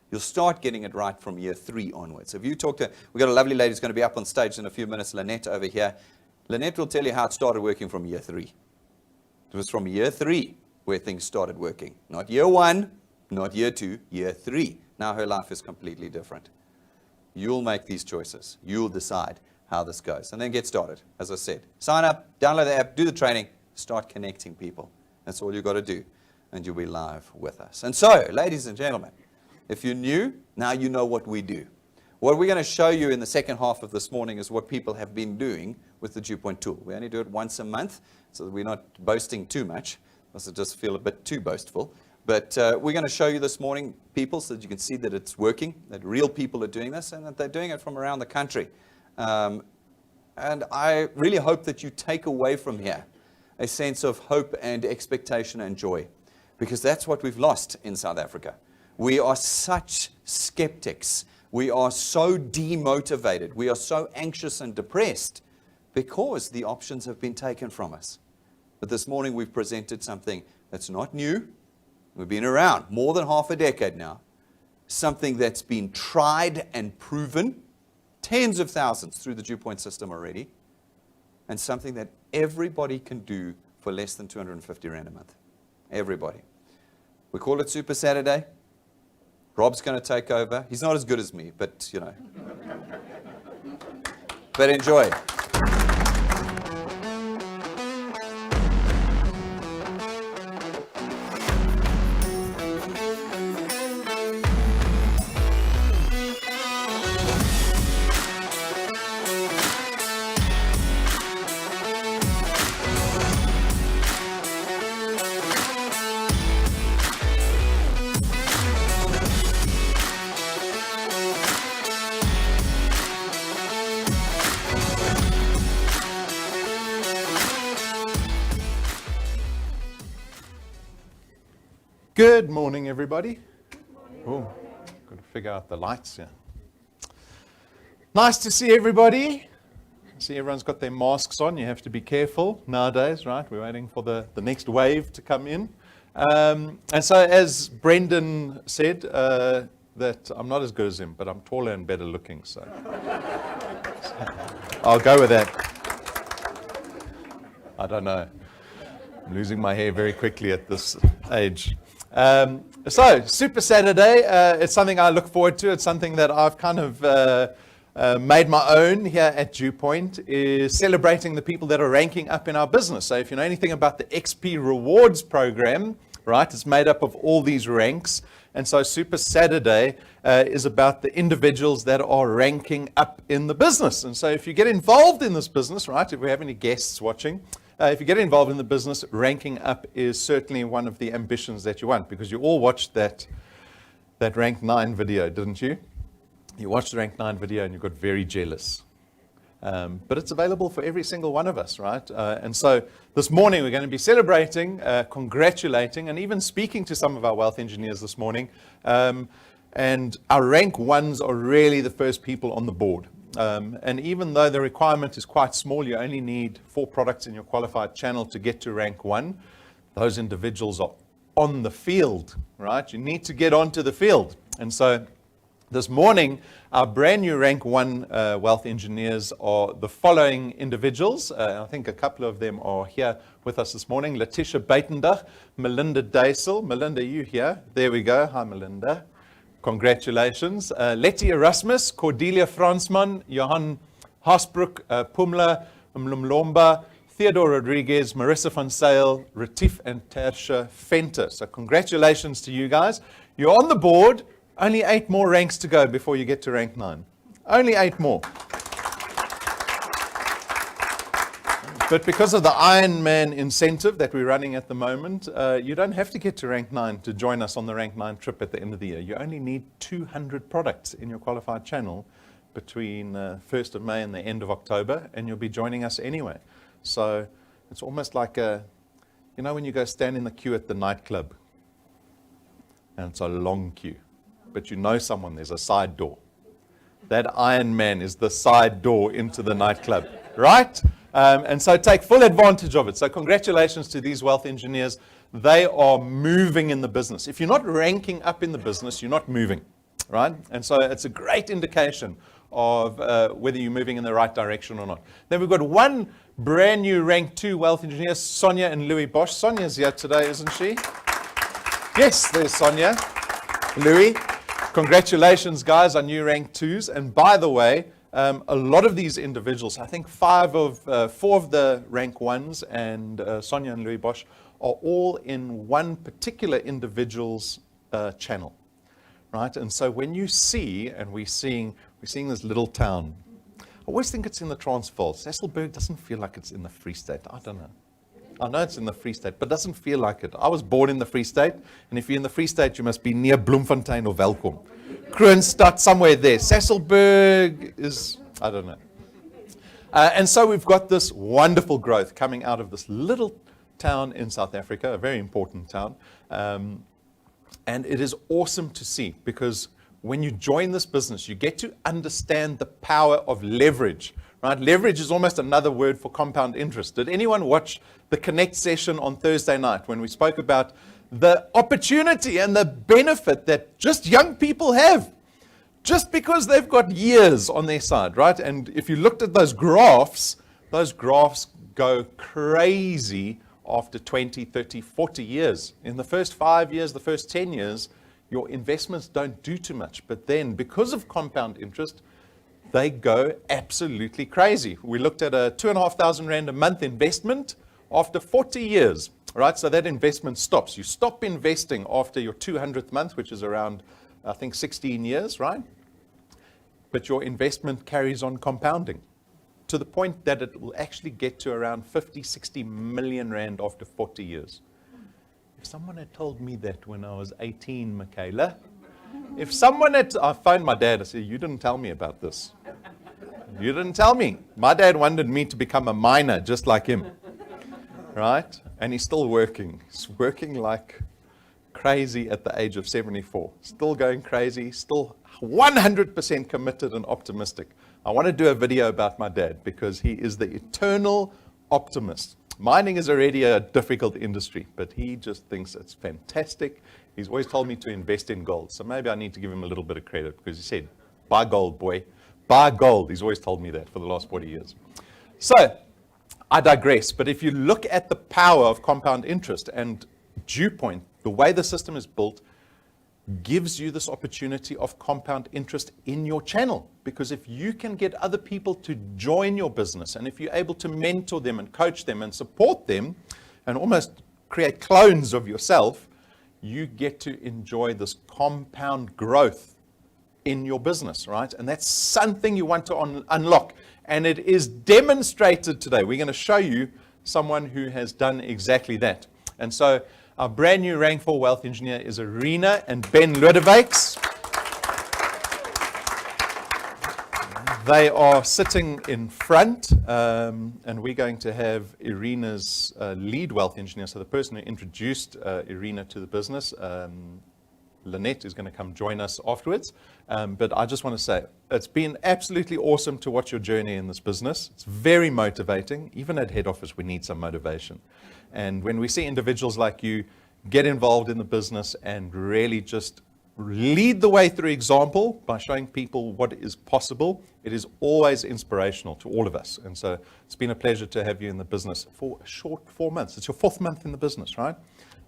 You'll start getting it right from year 3 onwards. If you talk to, we've got a lovely lady who's going to be up on stage in a few minutes, Lynette over here. Lynette will tell you how it started working from year 3. It was from year 3 where things started working. Not year 1, not year 2, year 3. Now her life is completely different. You'll make these choices. You'll decide how this goes. And then get started, as I said. Sign up, download the app, do the training, start connecting people. That's all you've got to do. And you'll be live with us. And so, ladies and gentlemen, if you're new, now you know what we do. What we're going to show you in the second half of this morning is what people have been doing with the Dewpoint tool. We only do it once a month, so that we're not boasting too much, because I just feel a bit too boastful. But we're going to show you this morning people so that you can see that it's working, that real people are doing this, and that they're doing it from around the country. And I really hope that you take away from here a sense of hope and expectation and joy, because that's what we've lost in South Africa. We are such skeptics. We are so demotivated. We are so anxious and depressed because the options have been taken from us. But this morning we've presented something that's not new. We've been around more than half a decade now. Something that's been tried and proven, tens of thousands through the Dewpoint system already, and something that everybody can do for less than 250 Rand a month. Everybody. We call it Super Saturday. Rob's going to take over. He's not as good as me, but, you know. But enjoy. Good morning, everybody. Oh, got to figure out the lights here. Nice to see everybody. See, everyone's got their masks on. You have to be careful nowadays, right? We're waiting for the next wave to come in. And so, as Brendan said, that I'm not as good as him, but I'm taller and better looking, so I'll go with that. I don't know. I'm losing my hair very quickly at this age. So, Super Saturday, it's something I look forward to. It's something that I've kind of made my own here at Dewpoint, is celebrating the people that are ranking up in our business. So if you know anything about the XP Rewards program, right, it's made up of all these ranks. And so Super Saturday is about the individuals that are ranking up in the business. And so if you get involved in this business, right, if we have any guests watching, if you get involved in the business, ranking up is certainly one of the ambitions that you want, because you all watched that Rank 9 video, didn't you? You watched the Rank 9 video and you got very jealous. But it's available for every single one of us, right? And so this morning we're going to be celebrating, congratulating, and even speaking to some of our wealth engineers this morning. And our Rank 1s are really the first people on the board. And even though the requirement is quite small, you only need 4 products in your qualified channel to get to Rank 1. Those individuals are on the field, right? You need to get onto the field. And so this morning, our brand new Rank 1 wealth engineers are the following individuals. I think a couple of them are here with us this morning. Letitia Buitendag, Melinda Duisel. Melinda, you here? There we go. Hi, Melinda. Congratulations. Letty Erasmus, Cordelia Fransman, Johan Hasbrook, Pumla Mlumlomba, Theodore Rodriguez, Marissa van Sale, Retief and Tersha Venter. So congratulations to you guys. You're on the board. Only 8 more ranks to go before you get to rank 9. Only 8 more. But because of the Ironman incentive that we're running at the moment, you don't have to get to rank 9 to join us on the rank 9 trip at the end of the year. You only need 200 products in your qualified channel between 1st of May and the end of October, and you'll be joining us anyway. So it's almost like you know when you go stand in the queue at the nightclub, and it's a long queue. But you know someone, there's a side door. That Ironman is the side door into the nightclub, right? And so take full advantage of it. So congratulations to these wealth engineers. They are moving in the business. If you're not ranking up in the business, you're not moving, right? And so it's a great indication of whether you're moving in the right direction or not. Then we've got one brand new rank 2 wealth engineer, Sonia and Louis Bosch. Sonia's here today, isn't she? Yes, there's Sonia. Louis. Congratulations, guys, on new rank 2s. And by the way, a lot of these individuals, I think 4 of the rank 1s and Sonia and Louis Bosch are all in one particular individual's channel, right? And so when you see, and we're seeing this little town, I always think it's in the Transvaal. Sasolburg doesn't feel like it's in the Free State. I don't know. I know it's in the Free State, but doesn't feel like it. I was born in the Free State, and if you're in the Free State, you must be near Bloemfontein or Welkom. Kroonstad, somewhere there. Sasolburg is, I don't know. And so we've got this wonderful growth coming out of this little town in South Africa, a very important town. And it is awesome to see, because when you join this business, you get to understand the power of leverage. Right? Leverage is almost another word for compound interest. Did anyone watch the Connect session on Thursday night when we spoke about the opportunity and the benefit that just young people have just because they've got years on their side, right? And if you looked at those graphs go crazy after 20, 30, 40 years. In the first 5 years, the first 10 years, your investments don't do too much. But then because of compound interest, they go absolutely crazy. We looked at a 2,500 Rand a month investment after 40 years, right? So that investment stops. You stop investing after your 200th month, which is around, I think, 16 years, right? But your investment carries on compounding to the point that it will actually get to around 50, 60 million Rand after 40 years. If someone had told me that when I was 18, Michaela, if someone had, I phoned my dad, I said, you didn't tell me about this. You didn't tell me. My dad wanted me to become a miner just like him, right? And he's still working. He's working like crazy at the age of 74. Still going crazy, still 100% committed and optimistic. I want to do a video about my dad because he is the eternal optimist. Mining is already a difficult industry, but he just thinks it's fantastic. He's always told me to invest in gold. So maybe I need to give him a little bit of credit because he said, buy gold, boy. Buy gold. He's always told me that for the last 40 years. So I digress. But if you look at the power of compound interest and Dewpoint, the way the system is built, gives you this opportunity of compound interest in your channel. Because if you can get other people to join your business, and if you're able to mentor them and coach them and support them and almost create clones of yourself, you get to enjoy this compound growth in your business, right? And that's something you want to unlock. And it is demonstrated today. We're going to show you someone who has done exactly that. And so our brand new Rank 4 Wealth Engineer is Irina and Ben Lodewijks. They are sitting in front, and we're going to have Irina's lead wealth engineer, so the person who introduced Irina to the business, Lynette, is going to come join us afterwards. But I just want to say, it's been absolutely awesome to watch your journey in this business. It's very motivating. Even at head office, we need some motivation. And when we see individuals like you get involved in the business and really just lead the way through example by showing people what is possible, it is always inspirational to all of us. And so it's been a pleasure to have you in the business for a short 4 months. It's your 4th month in the business, right?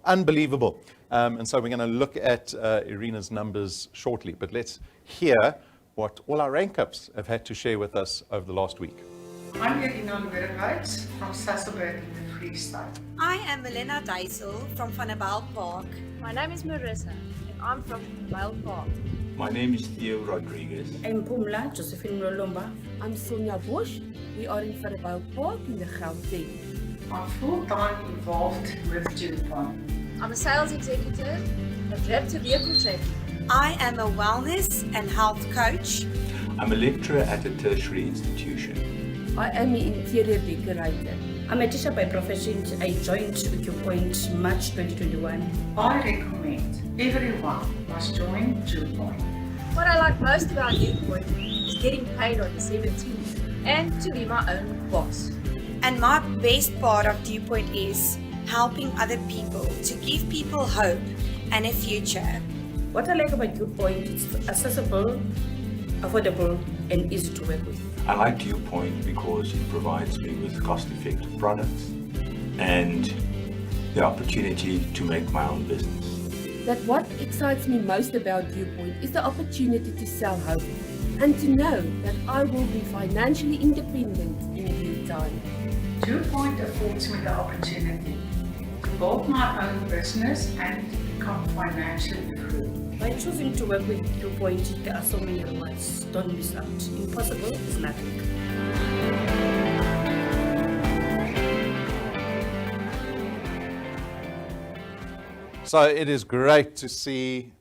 Unbelievable. And so we're going to look at Irina's numbers shortly. But let's hear what all our rank ups have had to share with us over the last week. I'm Irina Lodewijks from Sasolburg in the Free State. I am Melina Deisel from Van der Bijl Park. My name is Marissa and I'm from Bijl Park. My name is Theo Rodriguez. I'm Pumla Josephine Rolomba. I'm Sonia Bosch. We are in Van der Bijl Park in the Gauteng. I'm full-time involved with Dewpoint. I'm a sales executive at Raptor Vehicle Training. I am a wellness and health coach. I'm a lecturer at a tertiary institution. I am an interior decorator. I'm a teacher by profession. I joined Dewpoint March 2021. I recommend everyone must join Dewpoint. What I like most about Dewpoint is getting paid on the 17th and to be my own boss. And my best part of Dewpoint is helping other people, to give people hope and a future. What I like about Dewpoint is accessible, affordable, and easy to work with. I like Dewpoint because it provides me with cost-effective products and the opportunity to make my own business. That what excites me most about Dewpoint is the opportunity to sell hope and to know that I will be financially independent in due time. Dewpoint affords me the opportunity to build my own business and become financially free. By choosing to work with Dewpoint, there are so many rewards. Don't miss out. Impossible is nothing. So it is great to see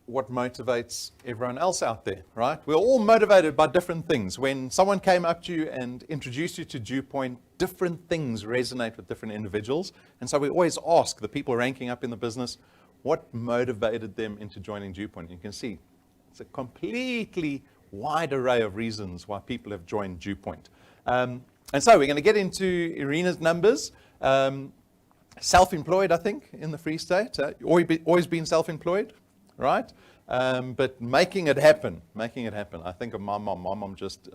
what motivates everyone else out there, right? We're all motivated by different things. When someone came up to you and introduced you to Dewpoint, different things resonate with different individuals. And so we always ask the people ranking up in the business, what motivated them into joining Dewpoint? You can see it's a completely wide array of reasons why people have joined Dewpoint. And so we're going to get into Irina's numbers. Self-employed, I think, in the Free State. Always been self-employed, right? But making it happen. I think of my mom. My mom just,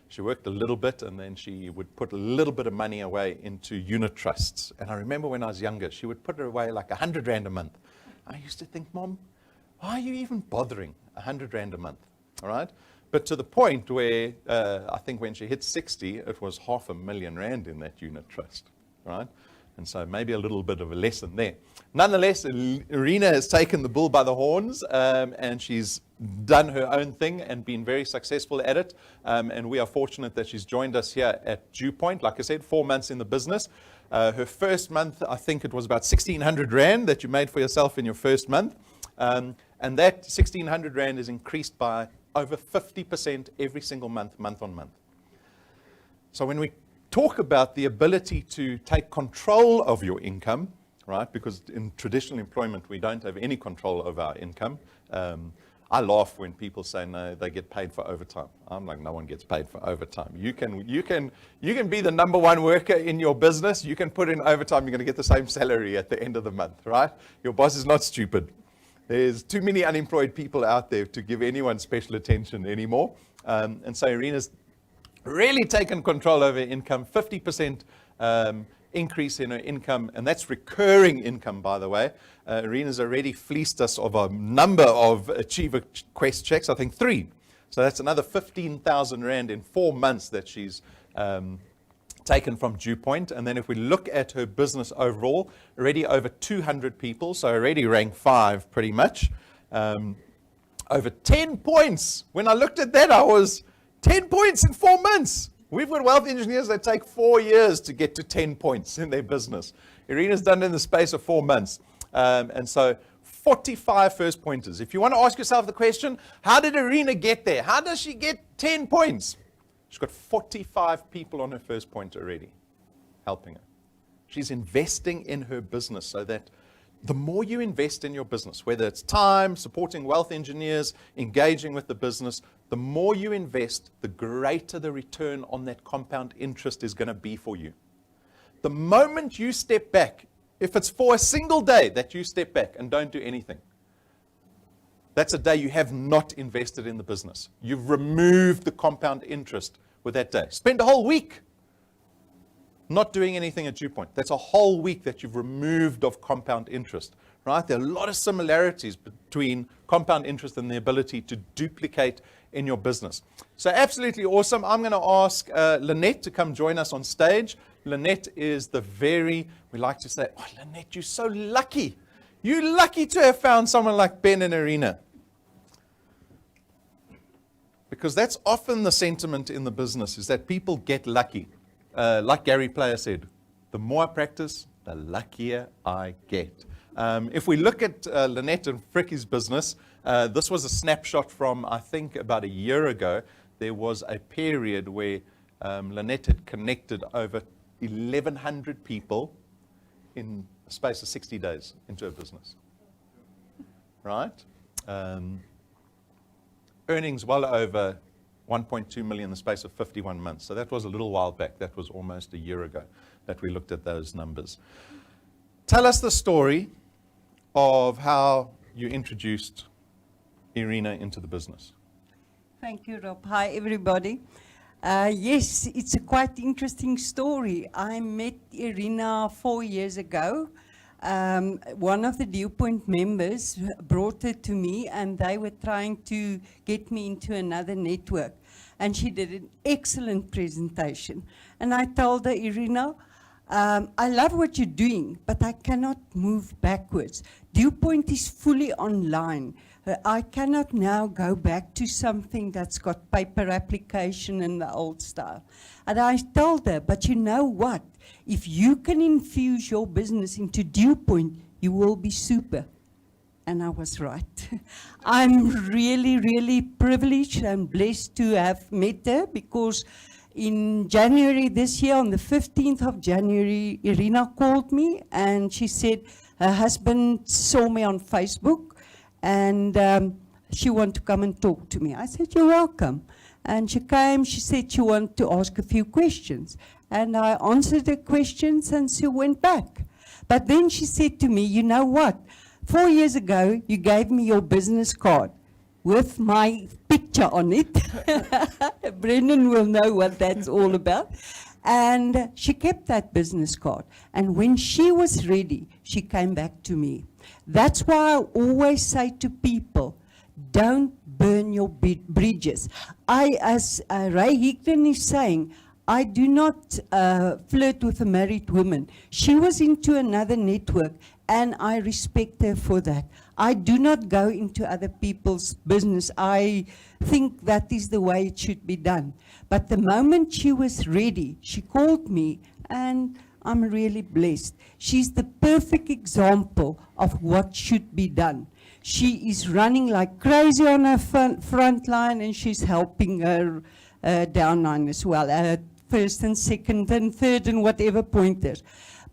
she worked a little bit and then she would put a little bit of money away into unit trusts. And I remember when I was younger, she would put it away like 100 Rand a month. I used to think, Mom, why are you even bothering 100 Rand a month, all right? But to the point where I think when she hit 60, it was 500,000 Rand in that unit trust, right? And so maybe a little bit of a lesson there. Nonetheless, Irina has taken the bull by the horns and she's done her own thing and been very successful at it. And we are fortunate that she's joined us here at Dewpoint. Like I said, 4 months in the business. Her first month, I think it was about 1,600 Rand that you made for yourself in your first month. And that 1,600 Rand is increased by over 50% every single month, month on month. So when we talk about the ability to take control of your income, right? Because in traditional employment, we don't have any control over our income. I laugh when people say, no, they get paid for overtime. I'm like, no one gets paid for overtime. You can be the number one worker in your business. You can put in overtime. You're going to get the same salary at the end of the month, right? Your boss is not stupid. There's too many unemployed people out there to give anyone special attention anymore. And so Irina's really taken control over her income, 50% increase in her income, and that's recurring income, by the way. Irina's already fleeced us of a number of Achiever Quest checks, I think 3. So that's another 15,000 Rand in 4 months that she's taken from Dewpoint. And then if we look at her business overall, already over 200 people, so already ranked 5 pretty much. Over 10 points. When I looked at that, I was 10 points in 4 months. We've got wealth engineers that take 4 years to get to 10 points in their business. Irina's done it in the space of 4 months. And so 45 first pointers. If you want to ask yourself the question, how did Irina get there? How does she get 10 points? She's got 45 people on her first point already helping her. She's investing in her business so that the more you invest in your business, whether it's time, supporting wealth engineers, engaging with the business, the more you invest, the greater the return on that compound interest is going to be for you. The moment you step back, if it's for a single day that you step back and don't do anything, that's a day you have not invested in the business. You've removed the compound interest with that day. Spend a whole week not doing anything at Dewpoint. That's a whole week that you've removed of compound interest, right? There are a lot of similarities between compound interest and the ability to duplicate in your business. So absolutely awesome. I'm going to ask Lynette to come join us on stage. Lynette is we like to say, oh, Lynette, you're so lucky. You're lucky to have found someone like Ben and Irina. Because that's often the sentiment in the business, is that people get lucky. Like Gary Player said, the more I practice, the luckier I get. If we look at Lynette and Fricky's business, this was a snapshot from, I think, about a year ago. There was a period where Lynette had connected over 1,100 people in a space of 60 days into her business. Right? Earnings well over 1.2 million in the space of 51 months. So that was a little while back. That was almost a year ago that we looked at those numbers. Tell us the story of how you introduced Irina into the business. Thank you, Rob. Hi, everybody. Yes, it's a quite interesting story. I met Irina 4 years ago. One of the Dewpoint members brought her to me, and they were trying to get me into another network. And she did an excellent presentation. And I told her, Irina, I love what you're doing, but I cannot move backwards. Dewpoint is fully online. I cannot now go back to something that's got paper application and the old style. And I told her, but you know what? If you can infuse your business into Dewpoint, you will be super. And I was right. I'm really, really privileged and blessed to have met her, because in January this year, on the 15th of January, Irina called me and she said her husband saw me on Facebook and she wanted to come and talk to me. I said, you're welcome. And she came, she said she wanted to ask a few questions. And I answered the questions and she went back. But then she said to me, you know what? 4 years ago, you gave me your business card with my picture on it. Brendan will know what that's all about. And she kept that business card. And when she was ready, she came back to me. That's why I always say to people, don't burn your bridges. As Ray Higdon is saying, I do not flirt with a married woman. She was into another network, and I respect her for that. I do not go into other people's business. I think that is the way it should be done. But the moment she was ready, she called me, and I'm really blessed. She's the perfect example of what should be done. She is running like crazy on her front line, and she's helping her downline as well, first and second and third and whatever pointers.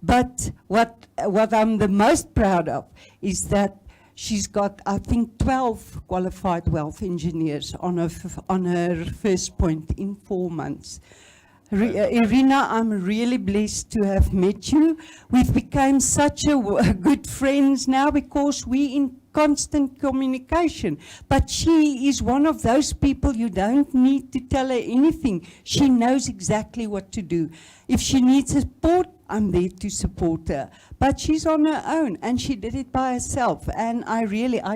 But what I'm the most proud of is that she's got, I think, 12 qualified wealth engineers on her first point in 4 months. Irina, I'm really blessed to have met you. We've become such a good friends now because we're in constant communication. But she is one of those people you don't need to tell her anything. She knows exactly what to do. If she needs support, I'm there to support her. But she's on her own, and she did it by herself. And I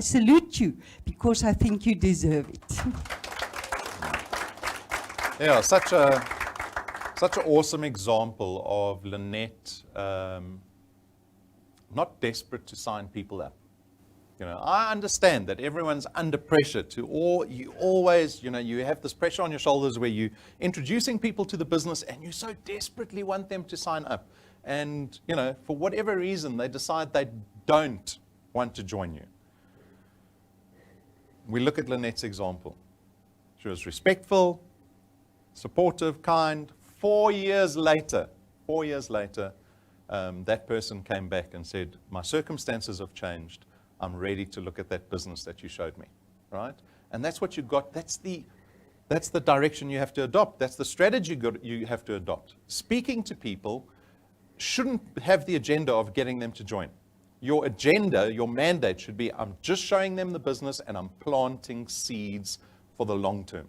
salute you because I think you deserve it. Yeah, such an awesome example of Lynette not desperate to sign people up. You know, I understand that everyone's under pressure you always, you have this pressure on your shoulders where you're introducing people to the business and you so desperately want them to sign up. And, for whatever reason, they decide they don't want to join you. We look at Lynette's example. She was respectful, supportive, kind. 4 years later, that person came back and said, my circumstances have changed. I'm ready to look at that business that you showed me, right? And that's what you got. That's the direction you have to adopt. That's the strategy you have to adopt. Speaking to people shouldn't have the agenda of getting them to join. Your agenda, your mandate should be, I'm just showing them the business and I'm planting seeds for the long term.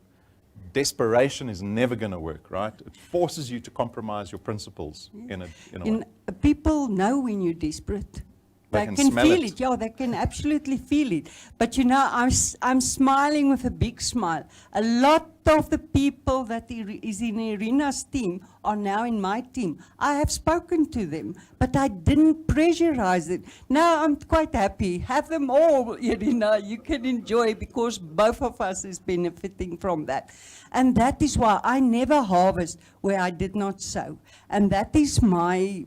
Desperation is never going to work, right? It forces you to compromise your principles in a way. People know when you're desperate. They They can smell feel it. it. Yeah, they can absolutely feel it. But I'm smiling with a big smile. A lot of the people that is in Irina's team are now in my team. I have spoken to them, but I didn't pressurize it. Now I'm quite happy. Have them all, Irina. You can enjoy because both of us is benefiting from that. And that is why I never harvest where I did not sow. And that is my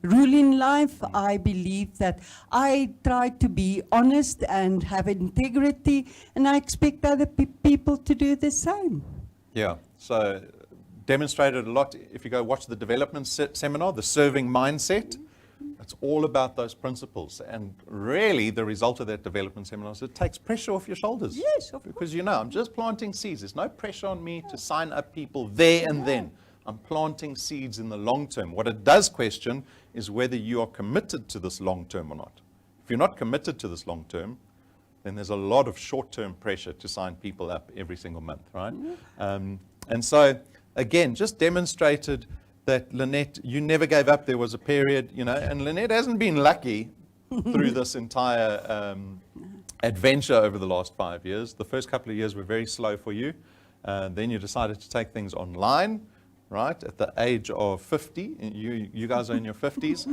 rule in life. I believe that I try to be honest and have integrity, and I expect other people to do the same. Yeah, so demonstrated a lot. If you go watch the development seminar, the serving mindset, it's all about those principles. And really, the result of that development seminar is it takes pressure off your shoulders. Yes, of Because I'm just planting seeds. There's no pressure on me to sign up people there and then. I'm planting seeds in the long term. What it does question is whether you are committed to this long term or not. If you're not committed to this long term, then there's a lot of short-term pressure to sign people up every single month, right? And so, again, just demonstrated that Lynette, you never gave up. There was a period, and Lynette hasn't been lucky through this entire adventure over the last 5 years. The first couple of years were very slow for you. Then you decided to take things online, right? At the age of 50, you guys are in your 50s.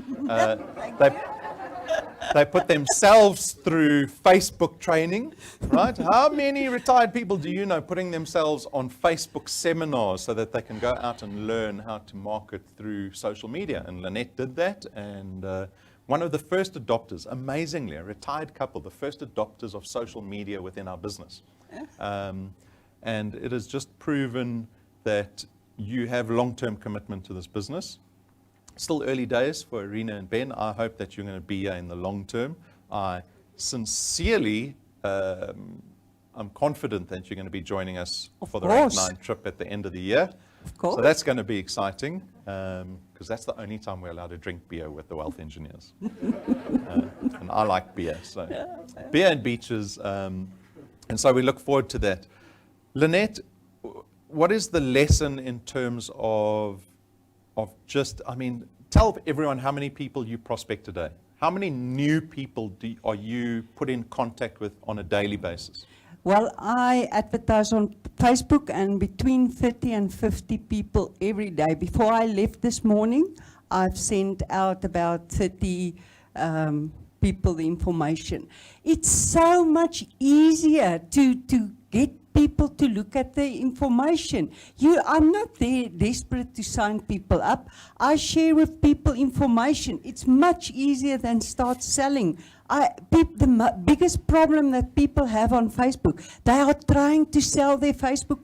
They put themselves through Facebook training, right? How many retired people do you know putting themselves on Facebook seminars so that they can go out and learn how to market through social media? And Lynette did that, and one of the first adopters, amazingly, a retired couple, the first adopters of social media within our business. And it has just proven that you have long-term commitment to this business. Still early days for Irina and Ben. I hope that you're going to be here in the long term. I sincerely, I'm confident that you're going to be joining us for the Rank 9 trip at the end of the year. Of course. So that's going to be exciting because that's the only time we're allowed to drink beer with the wealth engineers. And I like beer, so beer and beaches. And so we look forward to that. Lynette, what is the lesson in terms of tell everyone how many people you prospect today. How many new people are you put in contact with on a daily basis? Well, I advertise on Facebook and between 30 and 50 people every day. Before I left this morning, I've sent out about 30 people the information. It's so much easier to get people to look at the information. I'm not there desperate to sign people up. I share with people information. It's much easier than start selling. Biggest problem that people have on Facebook, they are trying to sell their Facebook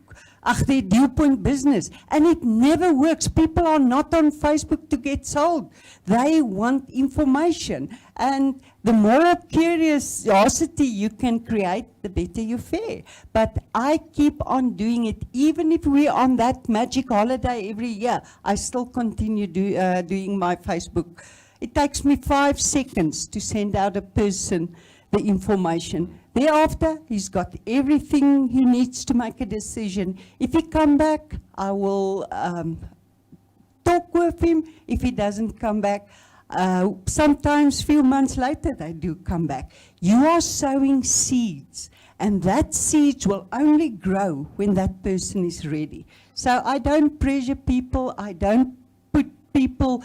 their Dewpoint business. And it never works. People are not on Facebook to get sold. They want information. And the more curiosity you can create, the better you fare. But I keep on doing it. Even if we're on that magic holiday every year, I still continue doing my Facebook. It takes me 5 seconds to send out a person the information. Thereafter, he's got everything he needs to make a decision. If he come back, I will talk with him. If he doesn't come back, sometimes few months later, they do come back. You are sowing seeds, and that seeds will only grow when that person is ready. So I don't pressure people. I don't put people,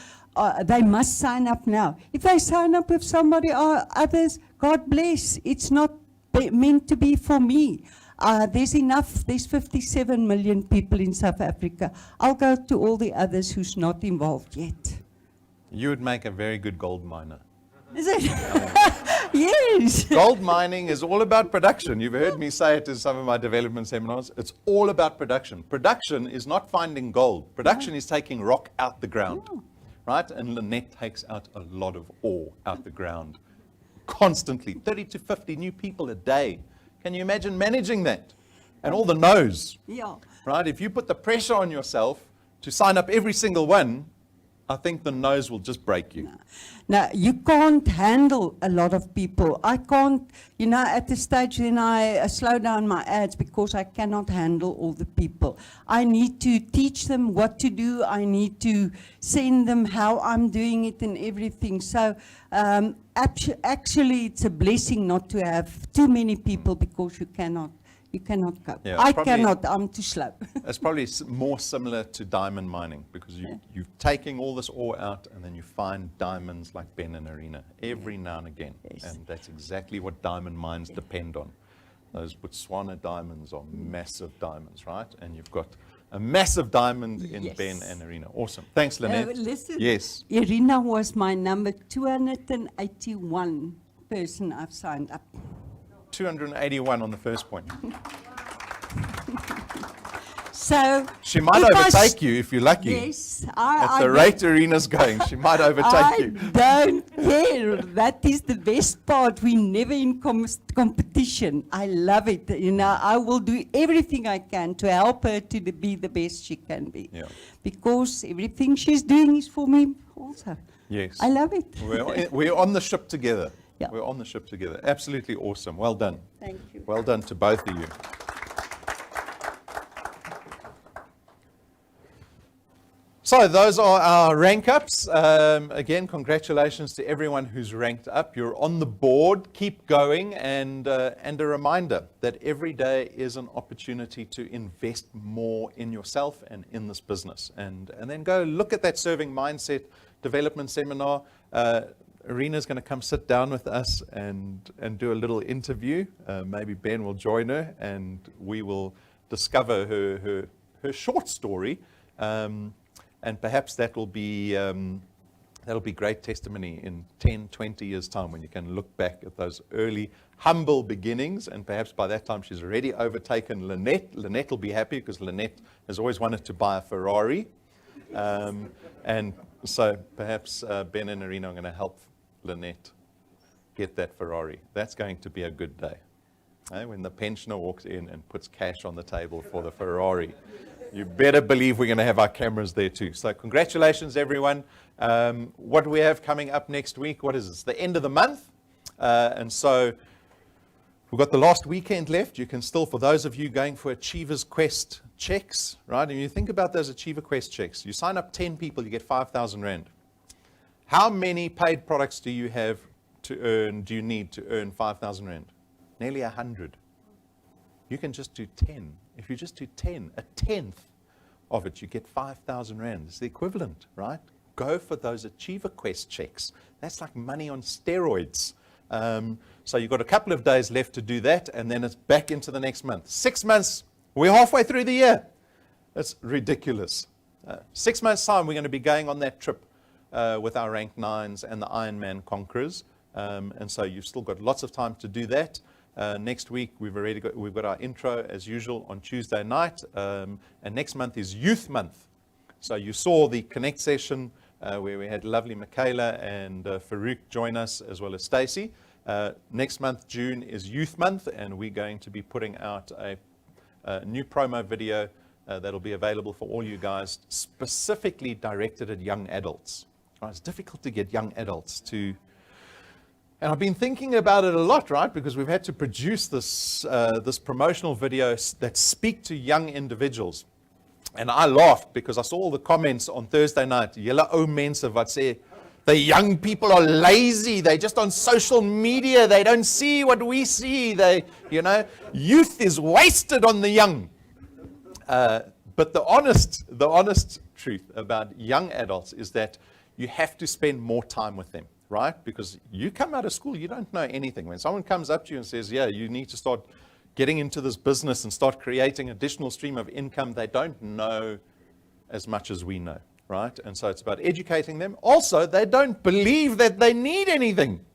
they must sign up now. If they sign up with somebody or others, God bless. It's not meant to be for me. There's enough. There's 57 million people in South Africa. I'll go to all the others who's not involved yet. You would make a very good gold miner. Is it? Yes. Gold mining is all about production. You've heard me say it in some of my development seminars. It's all about production. Production is not finding gold. Production is taking rock out the ground. Right? And Lynette takes out a lot of ore out the ground. Constantly. 30 to 50 new people a day. Can you imagine managing that? And all the no's. Yeah. Right? If you put the pressure on yourself to sign up every single one, I think the no's will just break you. Now, you can't handle a lot of people. I can't, at the stage then I slow down my ads because I cannot handle all the people. I need to teach them what to do. I need to send them how I'm doing it and everything. So actually, it's a blessing not to have too many people because you cannot cope. Yeah, I cannot, I'm too slow. It's probably more similar to diamond mining because you're taking all this ore out and then you find diamonds like Ben and Arena every now and again. Yes. And that's exactly what diamond mines depend on. Those Botswana diamonds are massive diamonds, right? And you've got a massive diamond in Ben and Arena. Awesome. Thanks, Lynette. Listen, yes. Irina was my number 281 person I've signed up. 281 on the first point. So she might overtake you if you're lucky. Yes, at the rate Arena's going, she might overtake you. I don't care. That is the best part. We never in competition. I love it. I will do everything I can to help her to be the best she can be. Yeah. Because everything she's doing is for me also. Yes. I love it. We're on the ship together. Yeah. We're on the ship together. Absolutely awesome. Well done. Thank you. Well done to both of you. So those are our rank ups. Again, congratulations to everyone who's ranked up. You're on the board. Keep going. And a reminder that every day is an opportunity to invest more in yourself and in this business. And then go look at that serving mindset development seminar. Arena's going to come sit down with us and do a little interview. Maybe Ben will join her and we will discover her short story. And perhaps that will be great testimony in 10, 20 years' time when you can look back at those early humble beginnings. And perhaps by that time she's already overtaken Lynette. Lynette will be happy because Lynette has always wanted to buy a Ferrari. And so perhaps Ben and Arena are going to help Lynette get that Ferrari. That's going to be a good day. When the pensioner walks in and puts cash on the table for the Ferrari. You better believe we're going to have our cameras there too. So congratulations, everyone. What do we have coming up next week? What is this? The end of the month. And so we've got the last weekend left. You can still, for those of you going for Achievers Quest checks, right? And you think about those Achiever Quest checks. You sign up 10 people, you get 5,000 Rand. How many paid products do you need to earn 5,000 Rand? Nearly 100. You can just do 10. If you just do 10, a tenth of it, you get 5,000 Rand. It's the equivalent, right? Go for those Achiever Quest checks. That's like money on steroids. So you've got a couple of days left to do that, and then it's back into the next month. 6 months, we're halfway through the year. That's ridiculous. 6 months' time, we're going to be going on that trip with our Rank 9s and the Ironman Conquerors. And so you've still got lots of time to do that. Next week, we've got our intro as usual on Tuesday night. And next month is Youth Month. So you saw the Connect session where we had lovely Michaela and Farouk join us, as well as Stacey. Next month, June, is Youth Month, and we're going to be putting out a new promo video that'll be available for all you guys, specifically directed at young adults. Right? It's difficult to get young adults to, and I've been thinking about it a lot, right? Because we've had to produce this promotional video that speak to young individuals. And I laughed because I saw all the comments on Thursday night. Julle ou mense wat sê, the young people are lazy. They're just on social media. They don't see what we see. Youth is wasted on the young. But the honest truth about young adults is that you have to spend more time with them, right? Because you come out of school, you don't know anything. When someone comes up to you and says, yeah, you need to start getting into this business and start creating additional stream of income, they don't know as much as we know, right? And so it's about educating them. Also, they don't believe that they need anything.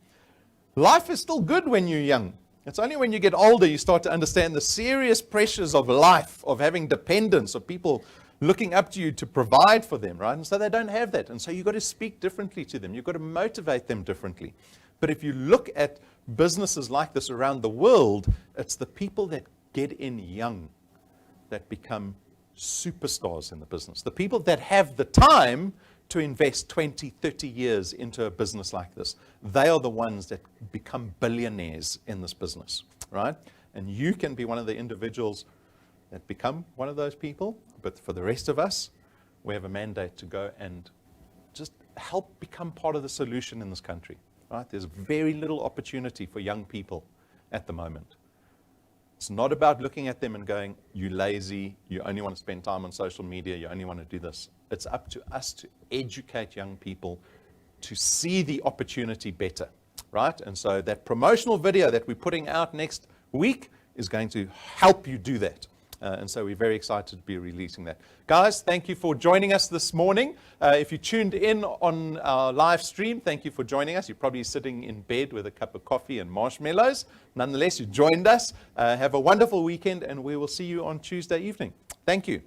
Life is still good when you're young. It's only when you get older you start to understand the serious pressures of life, of having dependence, of people looking up to you to provide for them, right? And so they don't have that. And so you've got to speak differently to them. You've got to motivate them differently. But if you look at businesses like this around the world, it's the people that get in young that become superstars in the business. The people that have the time to invest 20, 30 years into a business like this, they are the ones that become billionaires in this business, right? And you can be one of the individuals that become one of those people, but for the rest of us, we have a mandate to go and just help become part of the solution in this country, right? There's very little opportunity for young people at the moment. It's not about looking at them and going, you lazy, you only want to spend time on social media, you only want to do this. It's up to us to educate young people to see the opportunity better, right? And so that promotional video that we're putting out next week is going to help you do that. And so we're very excited to be releasing that. Guys, thank you for joining us this morning. If you tuned in on our live stream, thank you for joining us. You're probably sitting in bed with a cup of coffee and marshmallows. Nonetheless, you joined us. Have a wonderful weekend, and we will see you on Tuesday evening. Thank you.